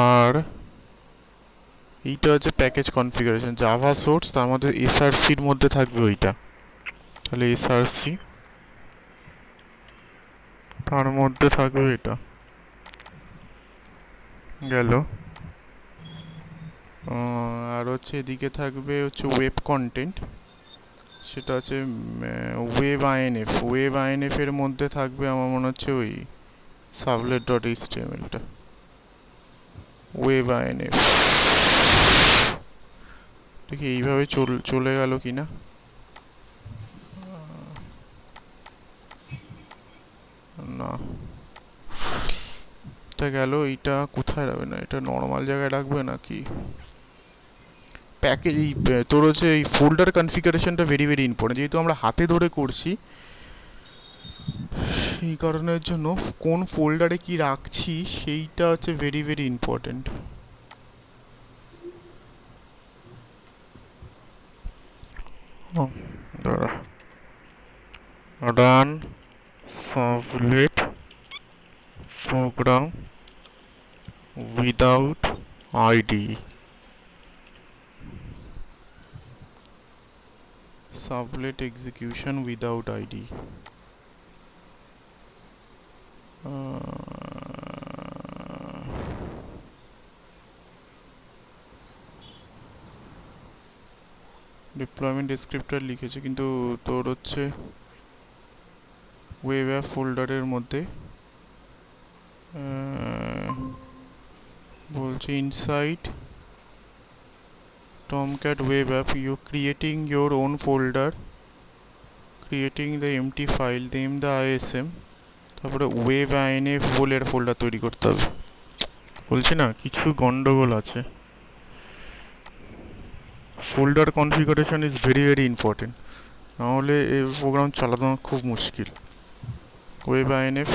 আর এইটা হচ্ছে প্যাকেজ কনফিগারেশন জাভা সোর্স, তার মধ্যে SRCর মধ্যে থাকবে ওইটা। তাহলে SRC তার মধ্যে থাকবে এটা, গেল। আর হচ্ছে এদিকে থাকবে হচ্ছে ওয়েব কন্টেন্ট, সেটা হচ্ছে ওয়েব আইএনএফ এর মধ্যে থাকবে আমার মনে হচ্ছে ওই সাবলেট ডট এইচটিএমএলটা। ওয়েব আইএনএফ দেখি এইভাবে চলে গেল কিনা। না, এটা গেল। এইটা কোথায় রাখবে? না এটা নর্মাল জায়গায় রাখবে নাকি? প্যাকেজ তোর হচ্ছে এই ফোল্ডার কনফিগারেশনটা ভেরি ভেরি ইম্পর্টেন্ট, যেহেতু আমরা হাতে ধরে করছি সেই কারণের জন্য কোন ফোল্ডারে কি রাখছি সেইটা হচ্ছে ভেরি ভেরি ইম্পর্টেন্ট। দাঁড়া, run servlet program without ID servlet execution without ID. Deployment descriptor লিখেছে, কিন্তু তোর হচ্ছে ওয়েব অ্যাপ ফোল্ডারের মধ্যে বলছে inside Tomcat web app you creating your own folder, creating the empty file, name the ISM, তারপরে web inf বলে একটা ফোল্ডার তৈরি করতে হবে। বলছি না কিছু গন্ডগোল আছে। Folder configuration is very very important, নাহলে এই প্রোগ্রাম চালানো খুব মুশকিল। ওয়েব আইএনএফ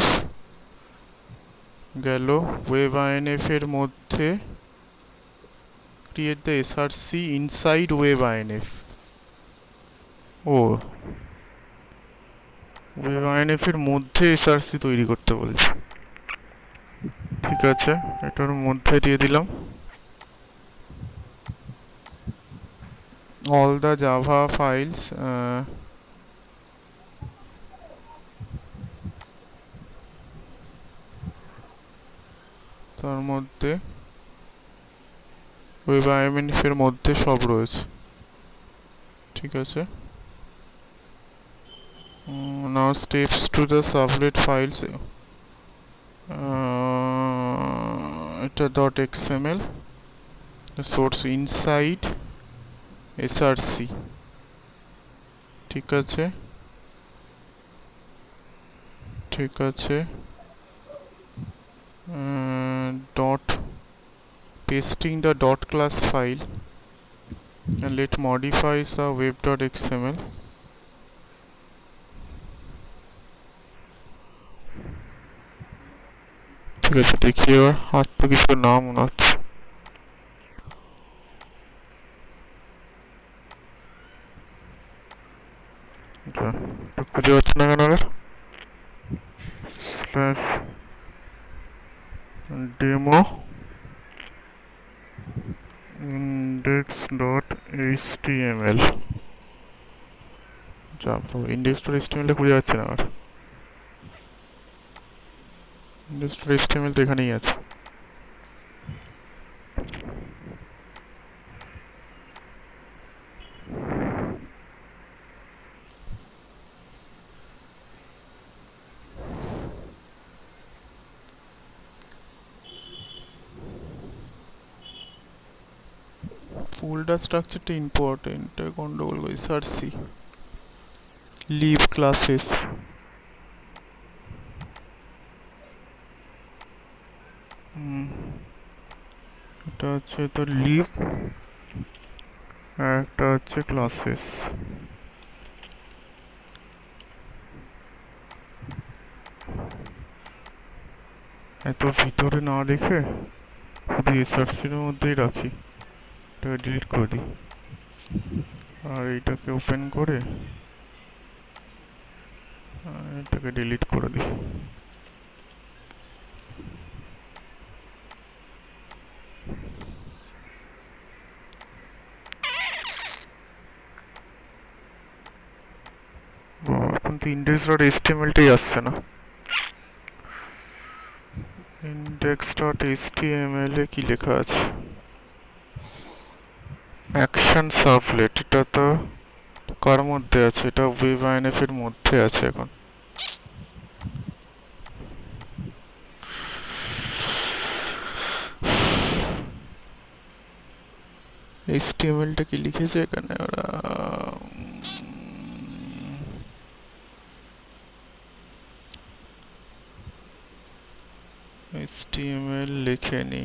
গেল, ওয়েব আইএনএফ এর মধ্যে create the src inside web inf। O web inf এর মধ্যে src তৈরি করতে বলছে। ঠিক আছে, এটার মধ্যে দিয়ে দিলাম। all the java files তার মধ্যে ওয়েব আইএনএফ এর মধ্যে সব রয়েছে। ঠিক আছে, now steps to the sublet files, এটা .xml source inside src। ঠিক আছে, ঠিক আছে, dot pasting the dot class file and let modifies the web.xml। ঠিক আছে, দেখি এবার আর তো কিছু না মনে হচ্ছে। খুঁজে পাচ্ছি না কেন আবার। স্ল্যাশ ডেমো index.html, index.html খুঁজে যাচ্ছে না আমার। index.html তো এখানেই আছে। ফোল্ডার স্ট্রাকচারটা ইম্পর্টেন্ট, গন্ডগোল করে সার্সি লিভ ক্লাসেস। এটা হচ্ছে তো লিভ, আর একটা হচ্ছে ক্লাসেস। এত ভিতরে না রেখে শুধু এসআরসির মধ্যেই রাখি, এটাকে ডিলিট করে দিই, আর এইটাকে ওপেন করে এটাকে ডিলিট করে দিই। এখন তো index.html-টাই আসছে না। index.html-এ কি লেখা আছে? অ্যাকশন সাবলেট, এটা তো কার মধ্যে আছে? এটা ওয়েব আইএনএফ এর মধ্যে আছে এখন। HTML-টা কি লিখেছে এখানে ওরা? HTML লেখেনি।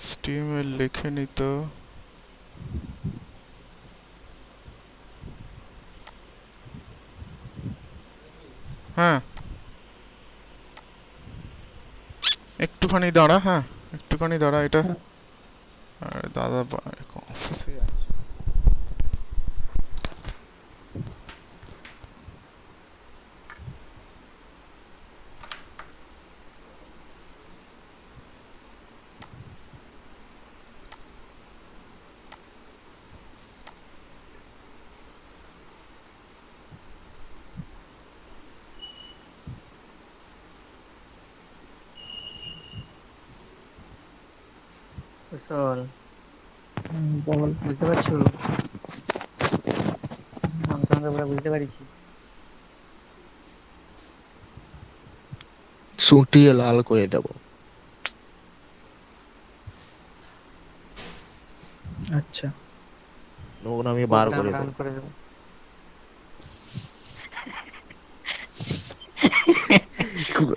HTML লেখেনি তো। হ্যাঁ, একটুখানি দাঁড়া, হ্যাঁ একটুখানি দাঁড়া। এটা আর দাদা অফিসে আছে। কুশল, বল। বুঝতে পারছো? শান্তনুকে পুরো বুঝতে পারছি। সুটিয়ে লাল করে দেব। আচ্ছা, নোংরামি বার প্রোগ্রাম করে রান দেব। করে দেবো।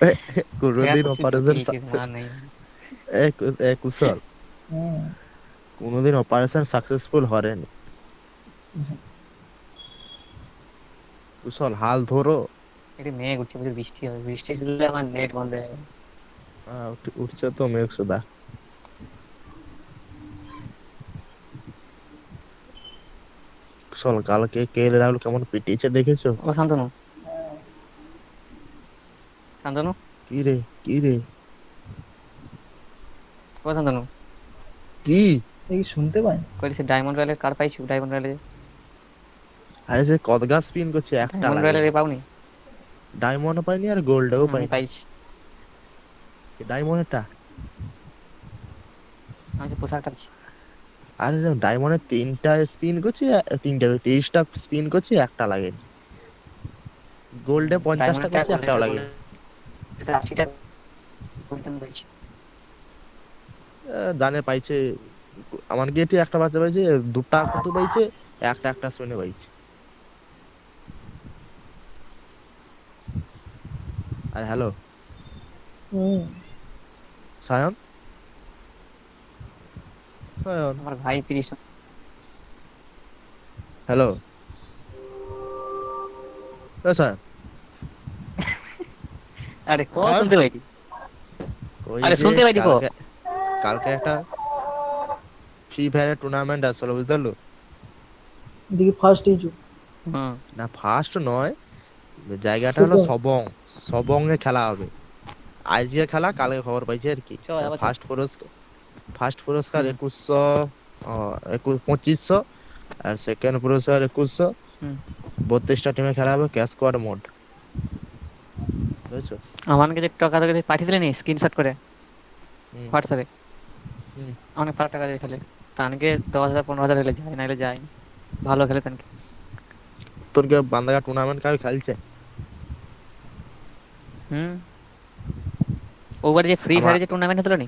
এরা কোনোদিন খুশি অপারেশন জুটিয়েছে, মার নেই। কুশল, হুম, কোনোদিন অপারেশন সাকসেসফুল হয়নি। কুশল হাল ধরো। একটু মেঘ উঠছে, বুঝে বৃষ্টি হবে, বৃষ্টি শুরু আমার নেট বন্ধ হয়ে যাবে। উঠছে তো মেঘ সুদা। কুশল কালকে কে রাহুল কেমন পিটিয়েছে দেখেছো? ও শান্তনু, শান্তনু, কি রে, কি রে, ও শান্তনু, কি? এই শুনতে পাই? কইছে ডায়মন্ড রয়্যালের কার পাইছো? ডায়মন্ড রয়্যালের, আরে সে কদগা স্পিন করছে, একটা ডায়মন্ড লাগেনি। রয়্যালের পাওনি? ডায়মন্ডও পাইনি আর গোল্ডও আমি পাইনি। পাইছি। ডায়মন্ডটা, আমি যে পোশাকটা পাচ্ছি। আরে ডায়মন্ডের 3টা স্পিন করছি, 3টা 30টা স্পিন করছি, একটা লাগেনি। গোল্ডে 50টা ডায়মন্ডটা করছি, একটাও গোল্ডেনটা লাগেনি। গোল্ডেনটা 80টা গোল্ডেন পাইছি। জানে পাইছে। আমার গেটে একটা বাচ্চা পাইছে, 2টা কত পাইছে, একটা স্পিনে পাইছে। আর হ্যালো হুম, সায়ন, সায়ন, আমার ভাই 30। হ্যালো সায়ন, আরে ক সায়ন, শুনতে পাইছি। ওই আরে যে শুনতে পাইছি ক। কালকে কালকে একটা ফ্রি ফায়ারের টুর্নামেন্ট আসলো, বুঝতে পারলো? দেখি ফার্স্ট ইজু। হুম, না ফার্স্ট নয়, জায়গাটা হলো সেকেন্ড। সবং। সবং এ খেলা হবে। আজকে খেলা, কালকে খবর পাইছি আর কি। চল আবার চল। ফার্স্ট পুরস্কার হুম 2100, 2500, আর সেকেন্ড পুরস্কার 2100। হুম। 32টা টিমে খেলা হবে, ক্যাশ স্কোয়াড মোড, বুঝেছো? আমাকে যে টাকা তোকে পাঠিয়ে দিলেনি স্ক্রিনশট করে হুম, হোয়াটসঅ্যাপে, হুম। অনেক টাকা দিয়ে খেলে। তানকে 10,000 15,000 হলে যায়, নাহলে যায় না। ভালো খেলে তানকে। তোর কে বান্দাগা টুর্নামেন্ট কাবে খেলছে? হুম, ওবার যে ফ্রি আমার ফায়ারে যে টুর্নামেন্ট হতো নি,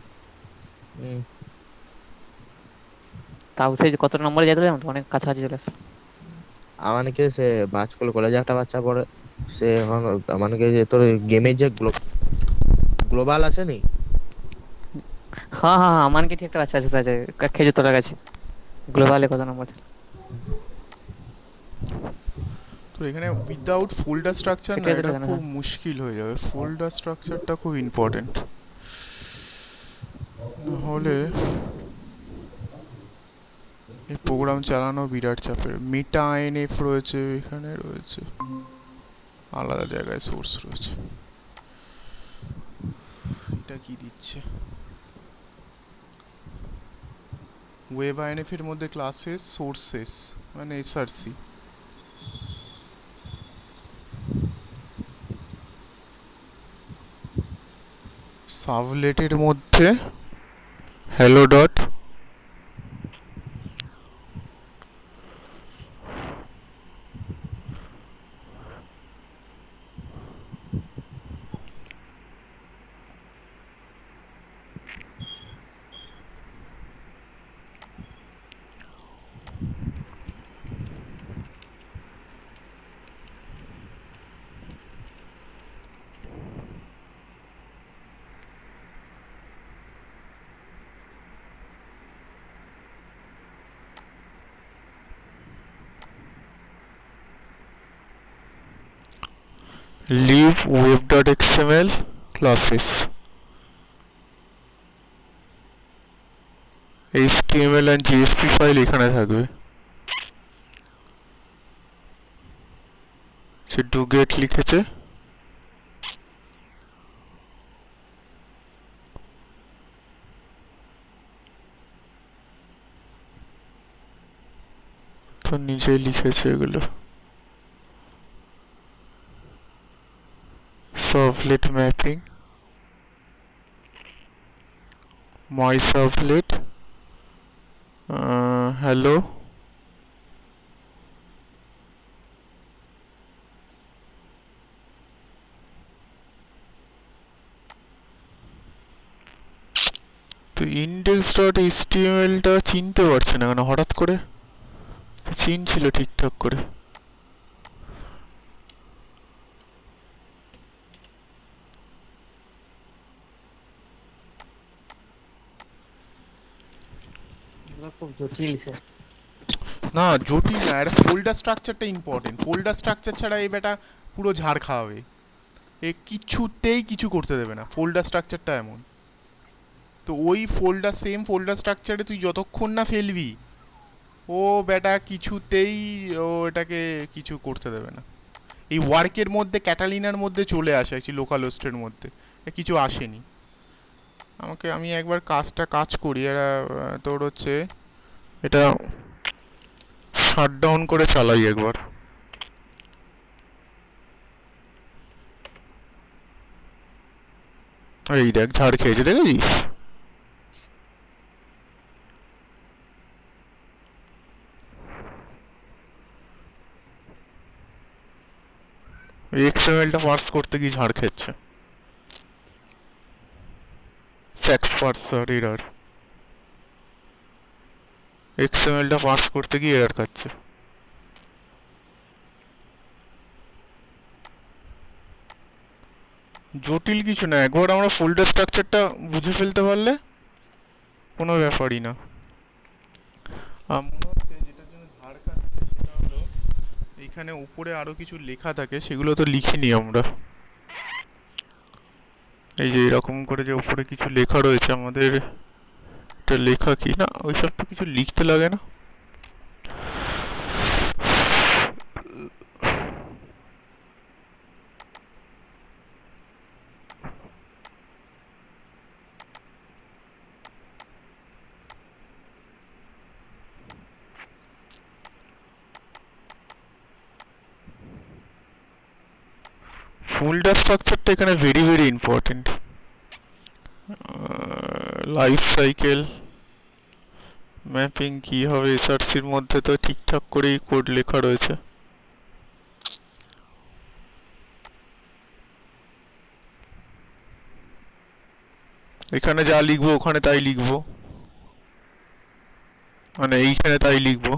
হুম, তাও সেই কত নম্বরে যেতে হবে, অনেক কাছাকাছি চলে আসছে। আমাকে সে বাজকুল কলেজে একটা বাচ্চা পড়ে, সে এখন আমাকে যে তোর গেমের যে গ্লোবাল আছে নি, হ্যাঁ হ্যাঁ হ্যাঁ, আমানকে ঠিক একটা বাচ্চা আছে, আছে খেজুর তোলার কাছে, গ্লোবালে কত নম্বর। তো এখানে উইদাউট ফোল্ডার স্ট্রাকচার না, এটা এটা তো কেন? খুব হ্যাঁ, মুশকিল হয়ে যাবে। ফোল্ডার স্ট্রাকচারটা খুব ইম্পর্টেন্ট, নাহলে এই প্রোগ্রাম চালানো বিরাট চাপের। মেটা আইএনএফ রয়েছে, এখানে রয়েছে আলাদা জায়গায় সোর্স রয়েছে। এটা কি দিচ্ছে? ওয়েব আইএনএফ এর মধ্যে ক্লাসেস, সোর্সেস মানে এসআরসি। সাবলেটের মধ্যে হ্যালো ডট, লিভ web dot XML classes, HTML and JSP file এখানে থাকবে। সে ডুগেট লিখেছে, তো নিজেই লিখেছে এগুলো। Servlet mapping, my servlet, hello, তো ইন্ডেক্স ডট এইচটিএমএলটা চিনতে পারছে না কেন হঠাৎ করে? চিনছিল ঠিকঠাক করে। এগুলো খুব জটিল স্যার। না জটিল না, এটা ফোল্ডার স্ট্রাকচারটা ইম্পর্টেন্ট। ফোল্ডার স্ট্রাকচার ছাড়া এই বেটা পুরো ঝাড় খাওয়াবে, এ কিছুতেই কিছু করতে দেবে না। ফোল্ডার স্ট্রাকচারটা এমন, তো ওই ফোল্ডার, সেম ফোল্ডার স্ট্রাকচারে তুই যতক্ষণ না ফেলবি, ও বেটা কিছুতেই ও এটাকে কিছু করতে দেবে না। এই ওয়ার্কের মধ্যে, ক্যাটালিনার মধ্যে চলে আসে অ্যাকচুয়ালি, লোকাল হোস্টের মধ্যে কিছু আসেনি। আমি একবার কাজ করি, এরা তোর হচ্ছে এটা শাটডাউন করে চালাই একবার। এই দেখ ঝাড় খেয়েছে, দেখেছিস? এক্সএমএলটা পার্স করতে গিয়ে ঝাড় খেচ্ছে। সেক্স পার্সার এরার, এক্সএমএলটা পার্স করতে গিয়ে এরার খাচ্ছে। জটিল কিছু না, একবার আমরা ফোল্ডার স্ট্রাকচারটা বুঝে ফেলতে পারলে কোনো ব্যাপারই না। মনে হচ্ছে যেটার জন্য ঝাড় খাচ্ছে সেটা হলো এইখানে উপরে আরো কিছু লেখা থাকে, সেগুলো তো লিখিনি আমরা। এই যে এরকম করে যে উপরে কিছু লেখা রয়েছে, আমাদের এটা লেখা কি না, ওইসব তো কিছু লিখতে লাগে না। ফোল্ডার স্ট্রাকচারটা এখানে very very important. Life cycle mapping কি হবে, এসআরসির মধ্যে তো ঠিকঠাক করেই কোড লেখা রয়েছে। এখানে যা লিখবো ওখানে তাই লিখবো, মানে এইখানে তাই লিখবো,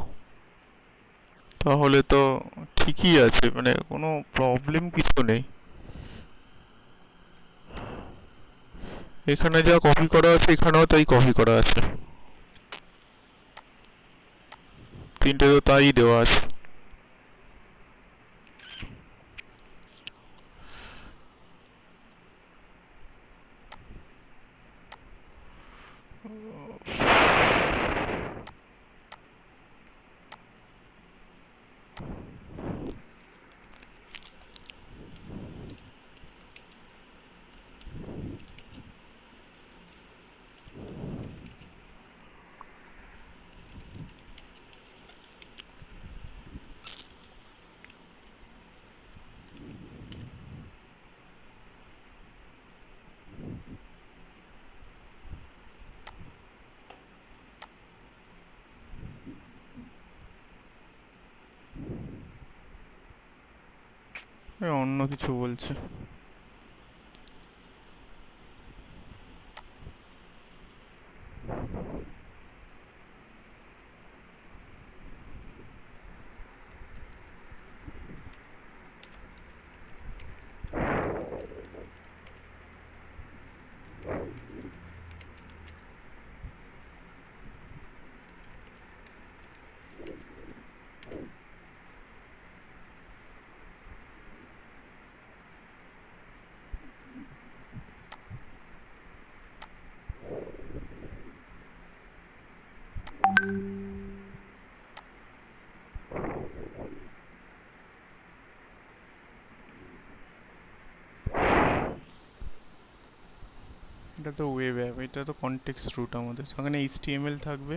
তাহলে তো ঠিকই আছে, মানে কোনো প্রবলেম কিছু নেই। এখানে যা কপি করা আছে এখানেও তাই কপি করা আছে, তিনটে তো তাই দেওয়া আছে। অন্য কিছু বলছে। এটা তো ওয়েব অ্যাপ, এটা তো কনটেক্সট রুট আমাদের, সেখানে এইচটিএমএল থাকবে,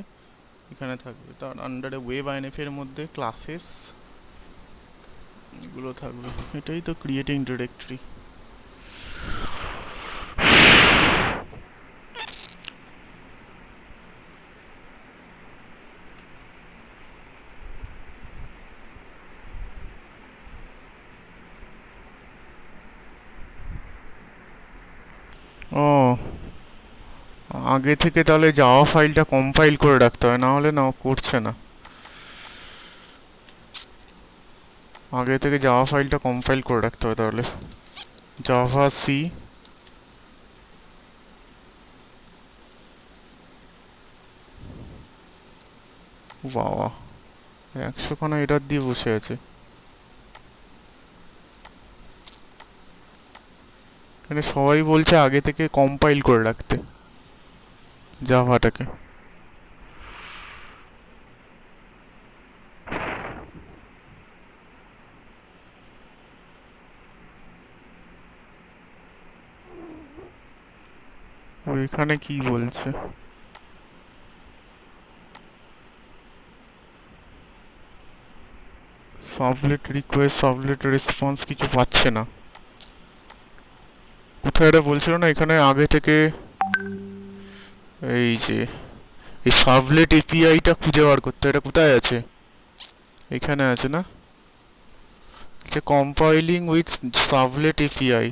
এখানে থাকবে তার আন্ডারে ওয়েব আইএনএফ এর মধ্যে ক্লাসেস এগুলো থাকবে। এটাই তো ক্রিয়েটিং ডিরেক্টরি। ও, আগে থেকে তাহলে জাভা ফাইলটা কম্পাইল করে রাখতে হয়, না হলে না ও করছে না। আগে থেকে জাভা ফাইলটা কম্পাইল করে রাখতে হবে তাহলে। জাভা সি, বাবা 100খানা এরর দিয়ে বসে আছে। এখানে সবাই বলছে আগে থেকে কম্পাইল করে রাখতে জাভাটাকে। ওইখানে কি বলছে? সাবলেট রিকোয়েস্ট, সাবলেট রেসপন্স কিছু পাচ্ছে না। কোথায় এটা বলছিল না এখানে আগে থেকে, এই যে এই সাবলেট এপিআইটা খুঁজে বার করতে, এটা কোথায় আছে? এখানে আছে না, যে compiling with sublet API.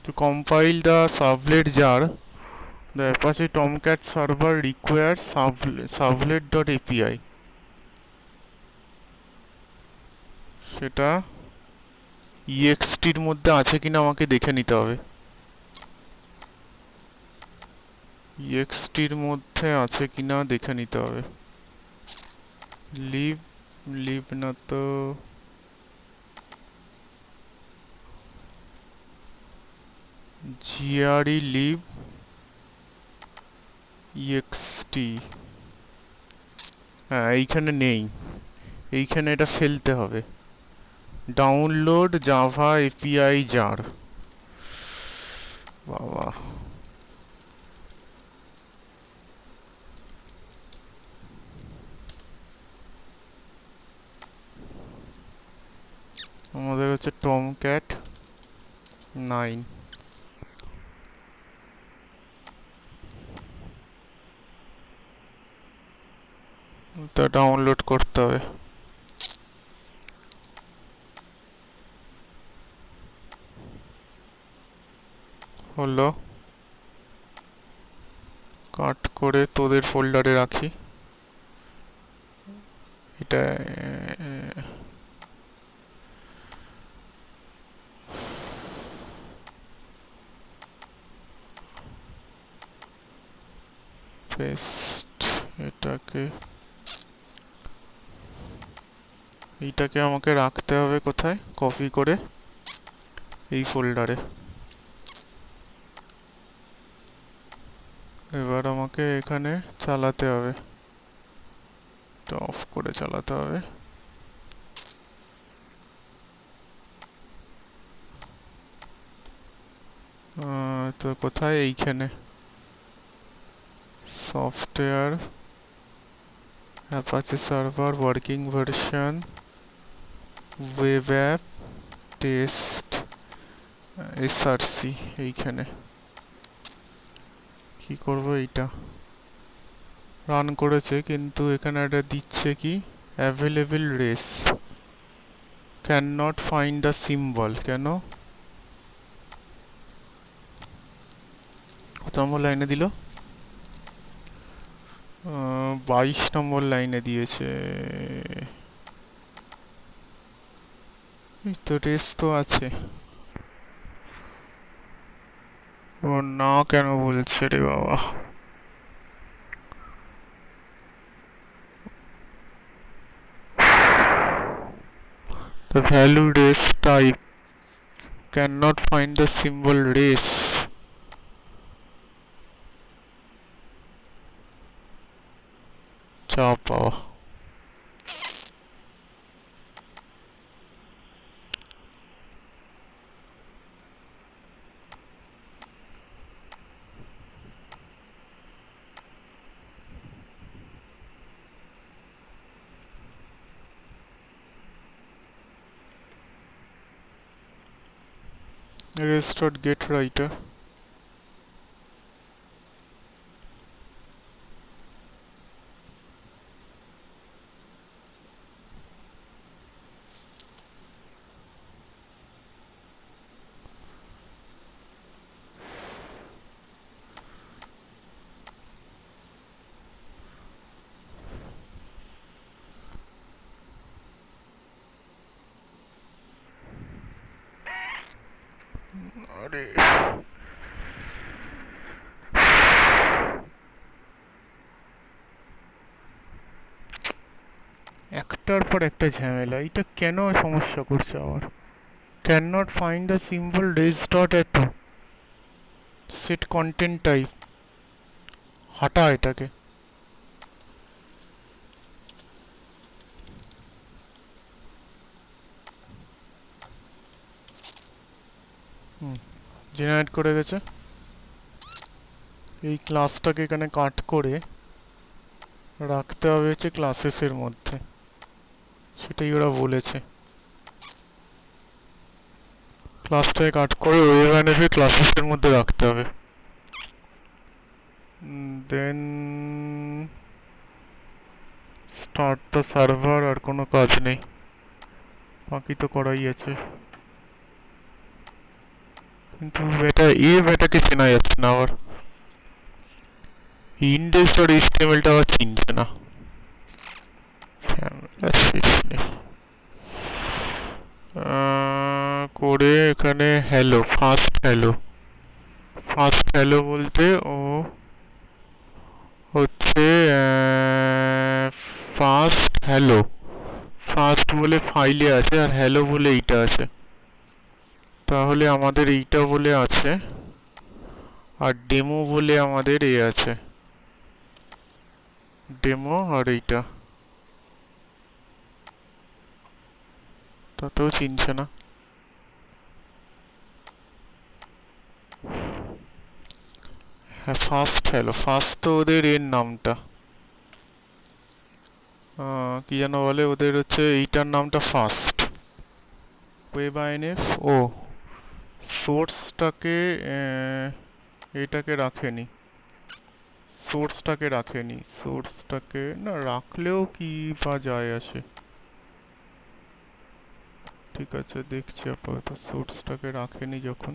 To compile the servlet jar, the Apache Tomcat server requires servlet.api. সেটা ext এর মধ্যে আছে কিনা আমাকে দেখে নিতে হবে। ext এর মধ্যে আছে কিনা দেখে নিতে হবে। লিভ, লিভ না তো, gre লিভ ext, হ্যাঁ এইখানে নেই, এইখানে এটা ফেলতে হবে। ডাউনলোড জাভা এপিআই জার, বাবা আমাদের হচ্ছে টমক্যাট 9। তা ডাউনলোড করতে হবে। হলো, কাট করে তোদের ফোল্ডারে রাখি এটা। পেস্ট, এটাকে এইটাকে আমাকে রাখতে হবে কোথায়? কপি করে এই ফোল্ডারে। এবার আমাকে এখানে চালাতে হবে, অফ করে চালাতে হবে। তো কোথায়? এইখানে software, Apache server, working version, web app, test, SRC. এইখানে কি করব? এইটা রান করেছে কিন্তু এখানে এটা দিচ্ছে কি available race, can not find the symbol. কেন? কত নম্বর লাইনে দিল? 22 নম্বর লাইনে দিয়েছে। এই তো রেস তো আছে। ও না, কেন বলছে রে বাবা? The value race type cannot find the symbol race. চাপ বাবা। Restart get writer. আরে একটার পর একটা ঝামেলা, এটা কেন সমস্যা করছে আবার? Cannot find the symbol res dot এত সেট কন্টেন্ট টাইপ, হাঁটা এটাকে। জেনারেট করে গেছে। এই ক্লাসটাকে এখানে কাট করে রাখতে হবে হচ্ছে ক্লাসেসের মধ্যে, সেটাই ওরা বলেছে। ক্লাসটাকে কাট করে ওয়েব অ্যান্ড ক্লাসেসের মধ্যে রাখতে হবে। দেন স্টার্ট দ্য সার্ভার, আর কোনো কাজ নেই, বাকি তো করাই আছে। কিন্তু এটাকে চেনা যাচ্ছে না আবার, ইন্ডেক্স ডট এইচটিএমএলটা আবার চিনছে না। ঝামেলা শেষ নেই। করে এখানে হ্যালো, ফার্স্ট হ্যালো বলতে ও হচ্ছে ফার্স্ট বলে ফাইলে আছে, আর হ্যালো বলে এইটা আছে। তাহলে আমাদের এইটা বলে আছে, আর ডেমো বলে আমাদের আছে, ডেমো আর এইটা। তাতেও চিনছে না। হ্যাঁ, ফার্স্ট তো ওদের এর নামটা কি যেন বলে, ওদের হচ্ছে এইটার নামটা ফার্স্ট। ওয়েব আইএনএফ ও সোর্সটাকে এটাকে রাখেনি, সোর্সটাকে না রাখলেও কি বা যায় আসে। ঠিক আছে, দেখছি আপাতত। সোর্সটাকে রাখেনি যখন,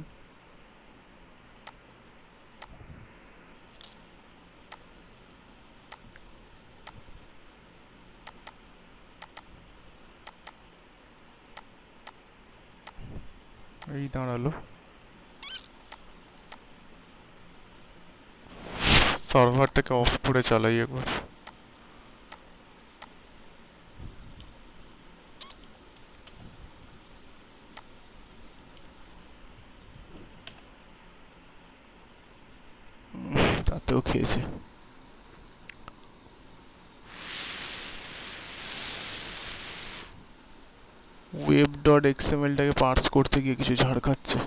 এই দাঁড়ালো। সার্ভারটাকে অফ করে চালাই একবার। তাতেও খেয়েছে। ওয়েব ডট এক্সএমএলটাকে পার্স করতে গিয়ে কিছু ঝাড় খাচ্ছে।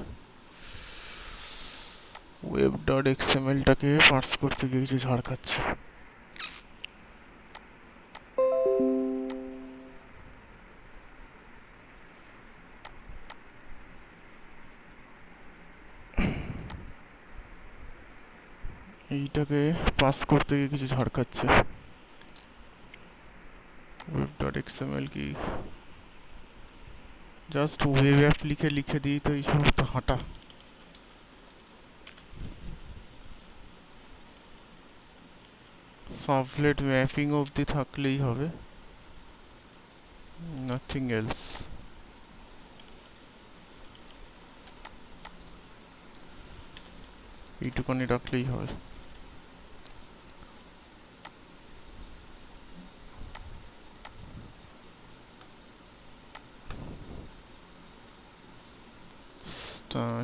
এইটাকে পাস করতে গিয়ে কিছু ঝাড় খাচ্ছে। ওয়েব ডট এক্সএমএল কি জাস্ট ওয়েব অ্যাপ লিখে দিই তো এই সমস্ত হাঁটা। সাবলেট ম্যাপিং অবধি থাকলেই হবে, নাথিং এলস। এইটুকানি রাখলেই হবে।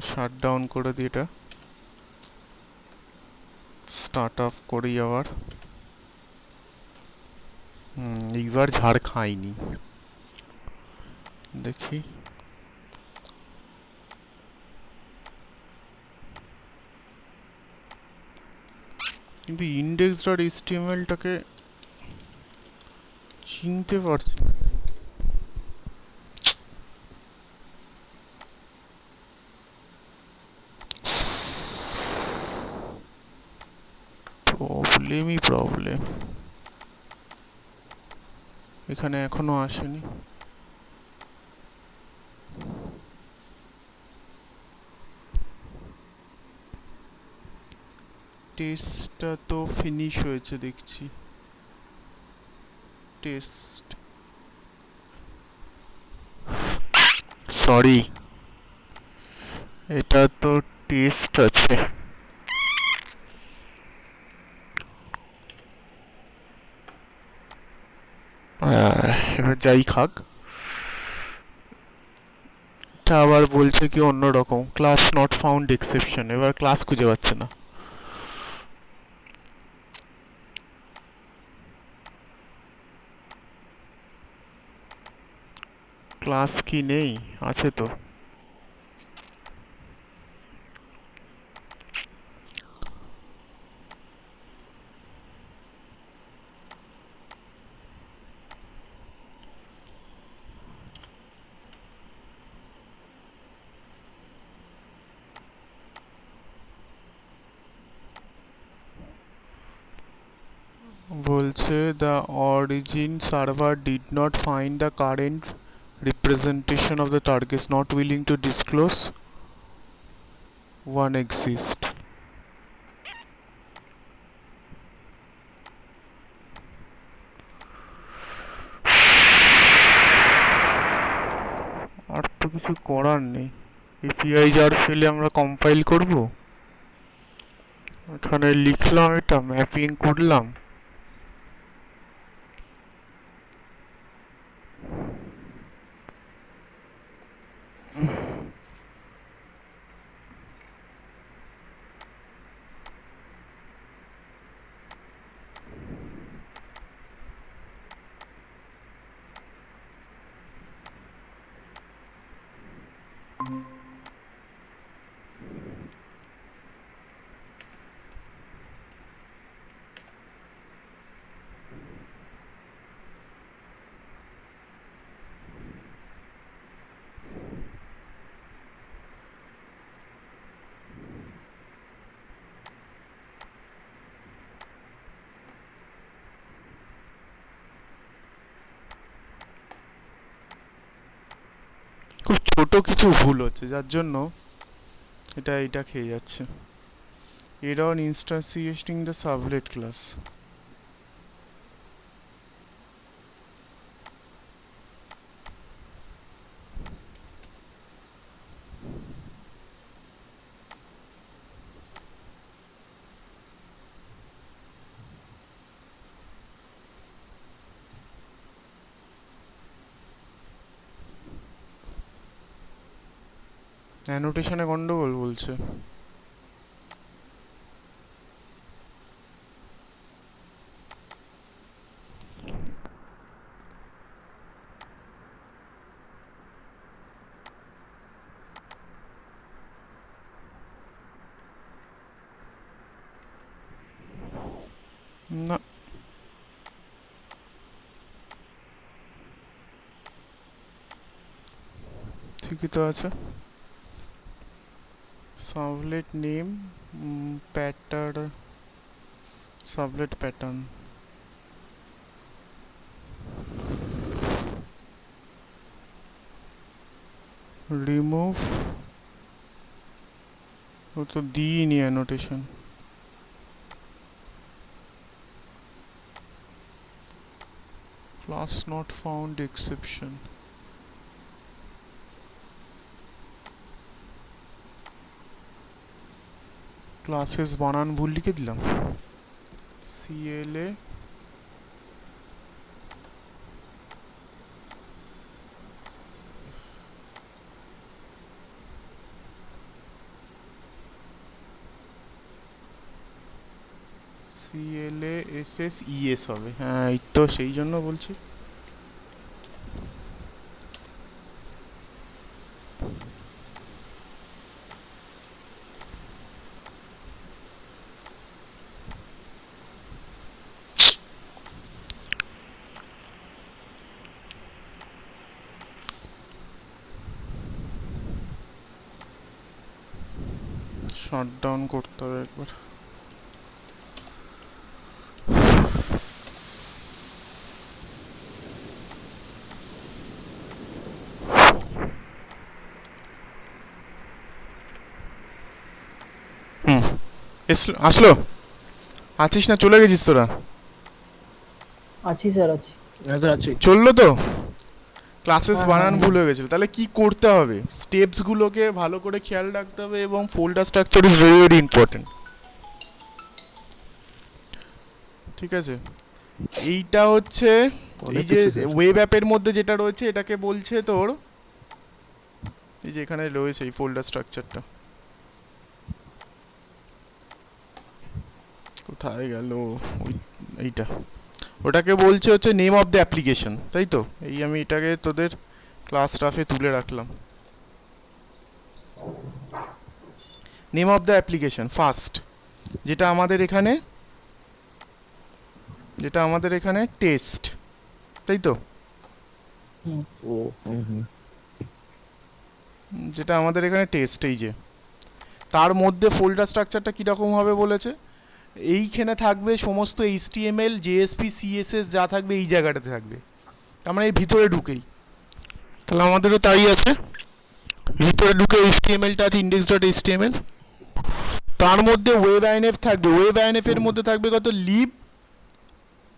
শাট ডাউন করে দিই, এটা স্টার্ট আপ করি আবার। এইবার ঝাড় খাইনি, দেখি। কিন্তু ইন্ডেক্স ডট এইচটিএমএলটাকে চিনতে পারছি না। প্রবলেম এখানে এখনো আসেনি। টেস্টটা তো ফিনিশ হয়েছে দেখছি। টেস্ট, সরি এটা তো টেস্ট আছে। এবার যাই খাক, তা আবার বলছে কি অন্য রকম, ক্লাস নট ফাউন্ড এক্সেপশন, এবার ক্লাস খুঁজে পাচ্ছে না। ক্লাস কি নেই? আছে তো। বলছে the origin server did not find the current representation of the targets, not willing to disclose one exist. আর তো কিছু করার নেই। এপিআই যার ফেলে আমরা কম্পাইল করব, এখানে লিখলাম, এটা ম্যাপিং করলাম, খুব ছোট কিছু ভুল হচ্ছে যার জন্য এটা খেয়ে যাচ্ছে। error instantiating the servlet class. অ্যানোটেশনে গন্ডগোল বলছে। না, ঠিকই তো আছে। Servlet name, pattern, servlet pattern, remove, ও তো দিইনি annotation. Class not found exception, classes বানান ভুল লিখে দিলাম। CLA CLASSES হবে, হ্যাঁ এই তো সেই জন্য বলছি। শাট ডাউন করতে হবে একবার। আসলো? আছিস না চলে গেছিস তোরা? আছি স্যার, আছি। নজর আছে। চললো তো? ক্লাসেস হ্যাঁ, বানান হ্যাঁ। ভুল হয়ে গেছিল। তাহলে কি করতে হবে, স্টেপসগুলোকে ভালো করে খেয়াল রাখতে হবে এবং folder structure is very very important. ঠিক আছে, এইটা হচ্ছে অনেক এই যে কিছু স্যার। ওয়েব অ্যাপের মধ্যে যেটা রয়েছে এটাকে বলছে তোর, এই যে এখানে রয়েছে এই ফোল্ডার স্ট্রাকচারটা, কোথায় গেল ওই, এইটা, ওটাকে বলছে হচ্ছে নেম অফ দ্য অ্যাপ্লিকেশন, তাই তো? এই আমি এটাকে তোদের ক্লাস স্টাফে তুলে রাখলাম। Name of the application first, যেটা আমাদের এখানে টেস্ট, তাই তো? ও হুম হুম যেটা আমাদের এখানে টেস্ট, এই যে তার মধ্যে ফোল্ডার স্ট্রাকচারটা কীরকম হবে বলেছে, এইখানে থাকবে সমস্ত HTML JSP CSS যা থাকবে এই জায়গাটাতে থাকবে, তার মানে এর ভিতরে ঢুকেই। তাহলে আমাদেরও তাই আছে, ভিতরে ঢুকে HTML-টা আছে, index.html, তার মধ্যে ওয়েব আইএনএফ থাকবে, ওয়েব আইএনএফ এর মধ্যে থাকবে কত, লিব,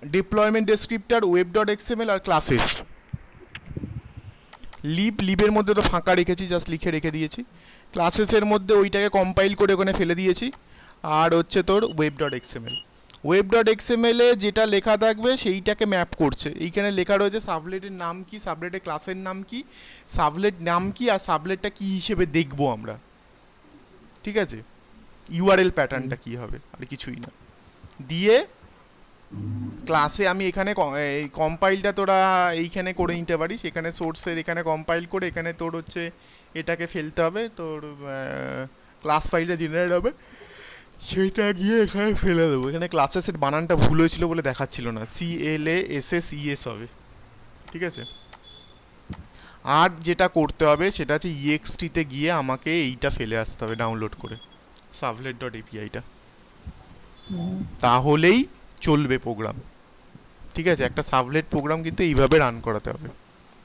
ডিপ্লয়মেন্ট ডেসক্রিপ্টর, web.xml আর ক্লাসেস। লিবের মধ্যে তো ফাঁকা রেখেছি, জাস্ট লিখে রেখে দিয়েছি। ক্লাসেসের মধ্যে ওইটাকে কম্পাইল করে ওখানে ফেলে দিয়েছি। আর হচ্ছে তোর web.xml, web.xml এ যেটা লেখা থাকবে সেইটাকে ম্যাপ করছে। এইখানে লেখা রয়েছে সাবলেটের নাম কি, সাবলেটের ক্লাসের নাম কি, সাবলেট নাম কি, আর সাবলেটটা কি হিসেবে দেখবো আমরা, ঠিক আছে? ইউআরএল প্যাটার্নটা কি হবে, আর কিছুই না। দিয়ে ক্লাসে আমি এখানে এই কম্পাইলটা তোরা এইখানে করে নিতে পারিস, এখানে সোর্সের এখানে কম্পাইল করে এখানে তোর হচ্ছে এটাকে ফেলতে হবে, তোর ক্লাস ফাইলটা জেনারেট হবে, সেটা গিয়ে এখানে ফেলে দেবো। এখানে ক্লাসেসের বানানটা ভুল হয়েছিল বলে দেখাচ্ছিল না, CLASSES হবে, ঠিক আছে? আর যেটা করতে হবে সেটা হচ্ছে EXT-তে গিয়ে আমাকে এইটা ফেলে আসতে হবে ডাউনলোড করে, সাবলেট.api-টা, তাহলেই চলবে প্রোগ্রাম। ঠিক আছে, একটা সাবলেট প্রোগ্রাম কিন্তু এইভাবে রান করাতে হবে,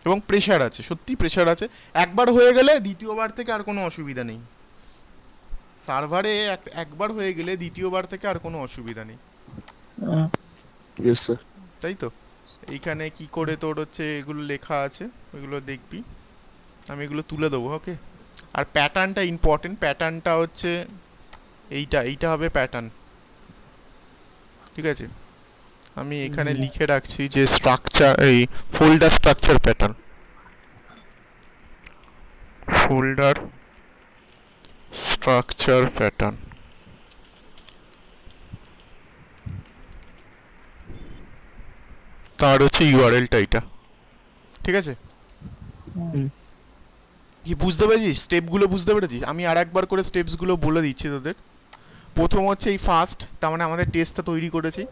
এবং প্রেশার আছে, সত্যি প্রেশার আছে। একবার হয়ে গেলে দ্বিতীয়বার থেকে আর কোনো অসুবিধা নেই, সার্ভারে একবার হয়ে গেলে দ্বিতীয়বার থেকে আর কোনো অসুবিধা নেই, ইয়েস স্যার। তাই তো? এইখানে কি করে তোর হচ্ছে এগুলো লেখা আছে, ওইগুলো দেখবি, আমি এগুলো তুলে দেবো, ওকে? আর প্যাটার্নটা ইম্পর্টেন্ট, প্যাটার্নটা হচ্ছে এইটা হবে প্যাটার্ন, ঠিক আছে? আমি এখানে লিখে রাখছি যে স্ট্রাকচার, এই folder structure pattern, folder structure pattern, তার হচ্ছে ইউআরএলটা এটা, ঠিক আছে? কি বুঝতে পেরেছিস, স্টেপগুলো বুঝতে পেরেছিস? আমি আর একবার করে স্টেপসগুলো বলে দিচ্ছি তোদের। প্রথম হচ্ছে এই ফার্স্ট, তার মানে আমাদের টেস্টটা তৈরি করেছি,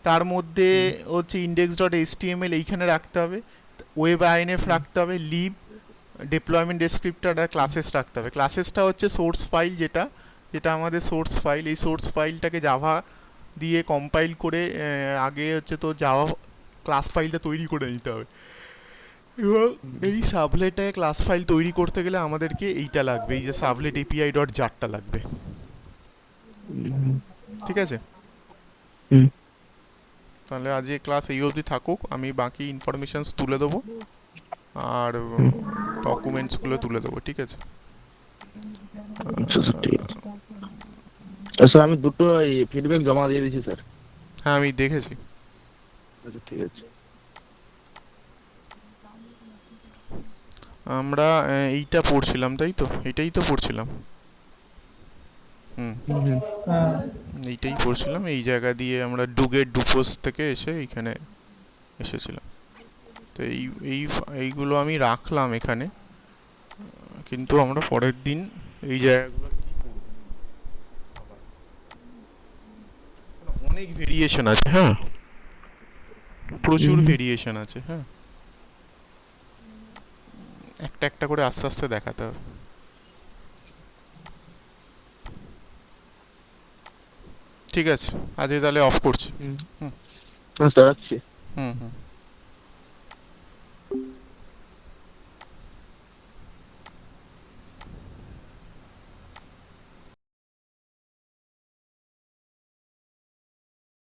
তার মধ্যে হচ্ছে index.html এইখানে রাখতে হবে, ওয়েব আইএনএফ রাখতে হবে, লিব, ডিপ্লয়মেন্ট ডেসক্রিপ্টর আর ক্লাসেস রাখতে হবে। ক্লাসেসটা হচ্ছে সোর্স ফাইল, যেটা আমাদের সোর্স ফাইল, এই সোর্স ফাইলটাকে জাভা দিয়ে কম্পাইল করে আগে হচ্ছে তো জাভা ক্লাস ফাইলটা তৈরি করে নিতে হবে, এবং এই সাবলেটে ক্লাস ফাইল তৈরি করতে গেলে আমাদেরকে এইটা লাগবে, এই যে সাবলেট API.jar-টা লাগবে, ঠিক আছে? তাহলে আজ এই ক্লাস এই অবধি থাকুক, আমি বাকি ইনফরমেশনস তুলে দেবো আর ডকুমেন্টসগুলো তুলে দেবো, ঠিক আছে? স্যার আমি দুটো ফিডব্যাক জমা দিয়ে দিয়েছি স্যার। হ্যাঁ আমি দেখেছি। আচ্ছা ঠিক আছে। আমরা এইটা পড়ছিলাম, তাই তো? এটাই তো পড়ছিলাম, এইটাই পড়ছিলাম। এই জায়গা দিয়ে আমরা ডুপোস থেকে এসে এইখানে এসেছিলাম। তো এইগুলো আমি রাখলাম এখানে, কিন্তু আমরা পরের দিন এই জায়গাগুলো অনেক ভেরিয়েশন আছে, হ্যাঁ প্রচুর ভেরিয়েশন আছে, হ্যাঁ একটা একটা করে আস্তে আস্তে দেখাতে হবে। ঠিক আছে, আজকে তাহলে অফ করছি। স্যার রাখছি। হুম।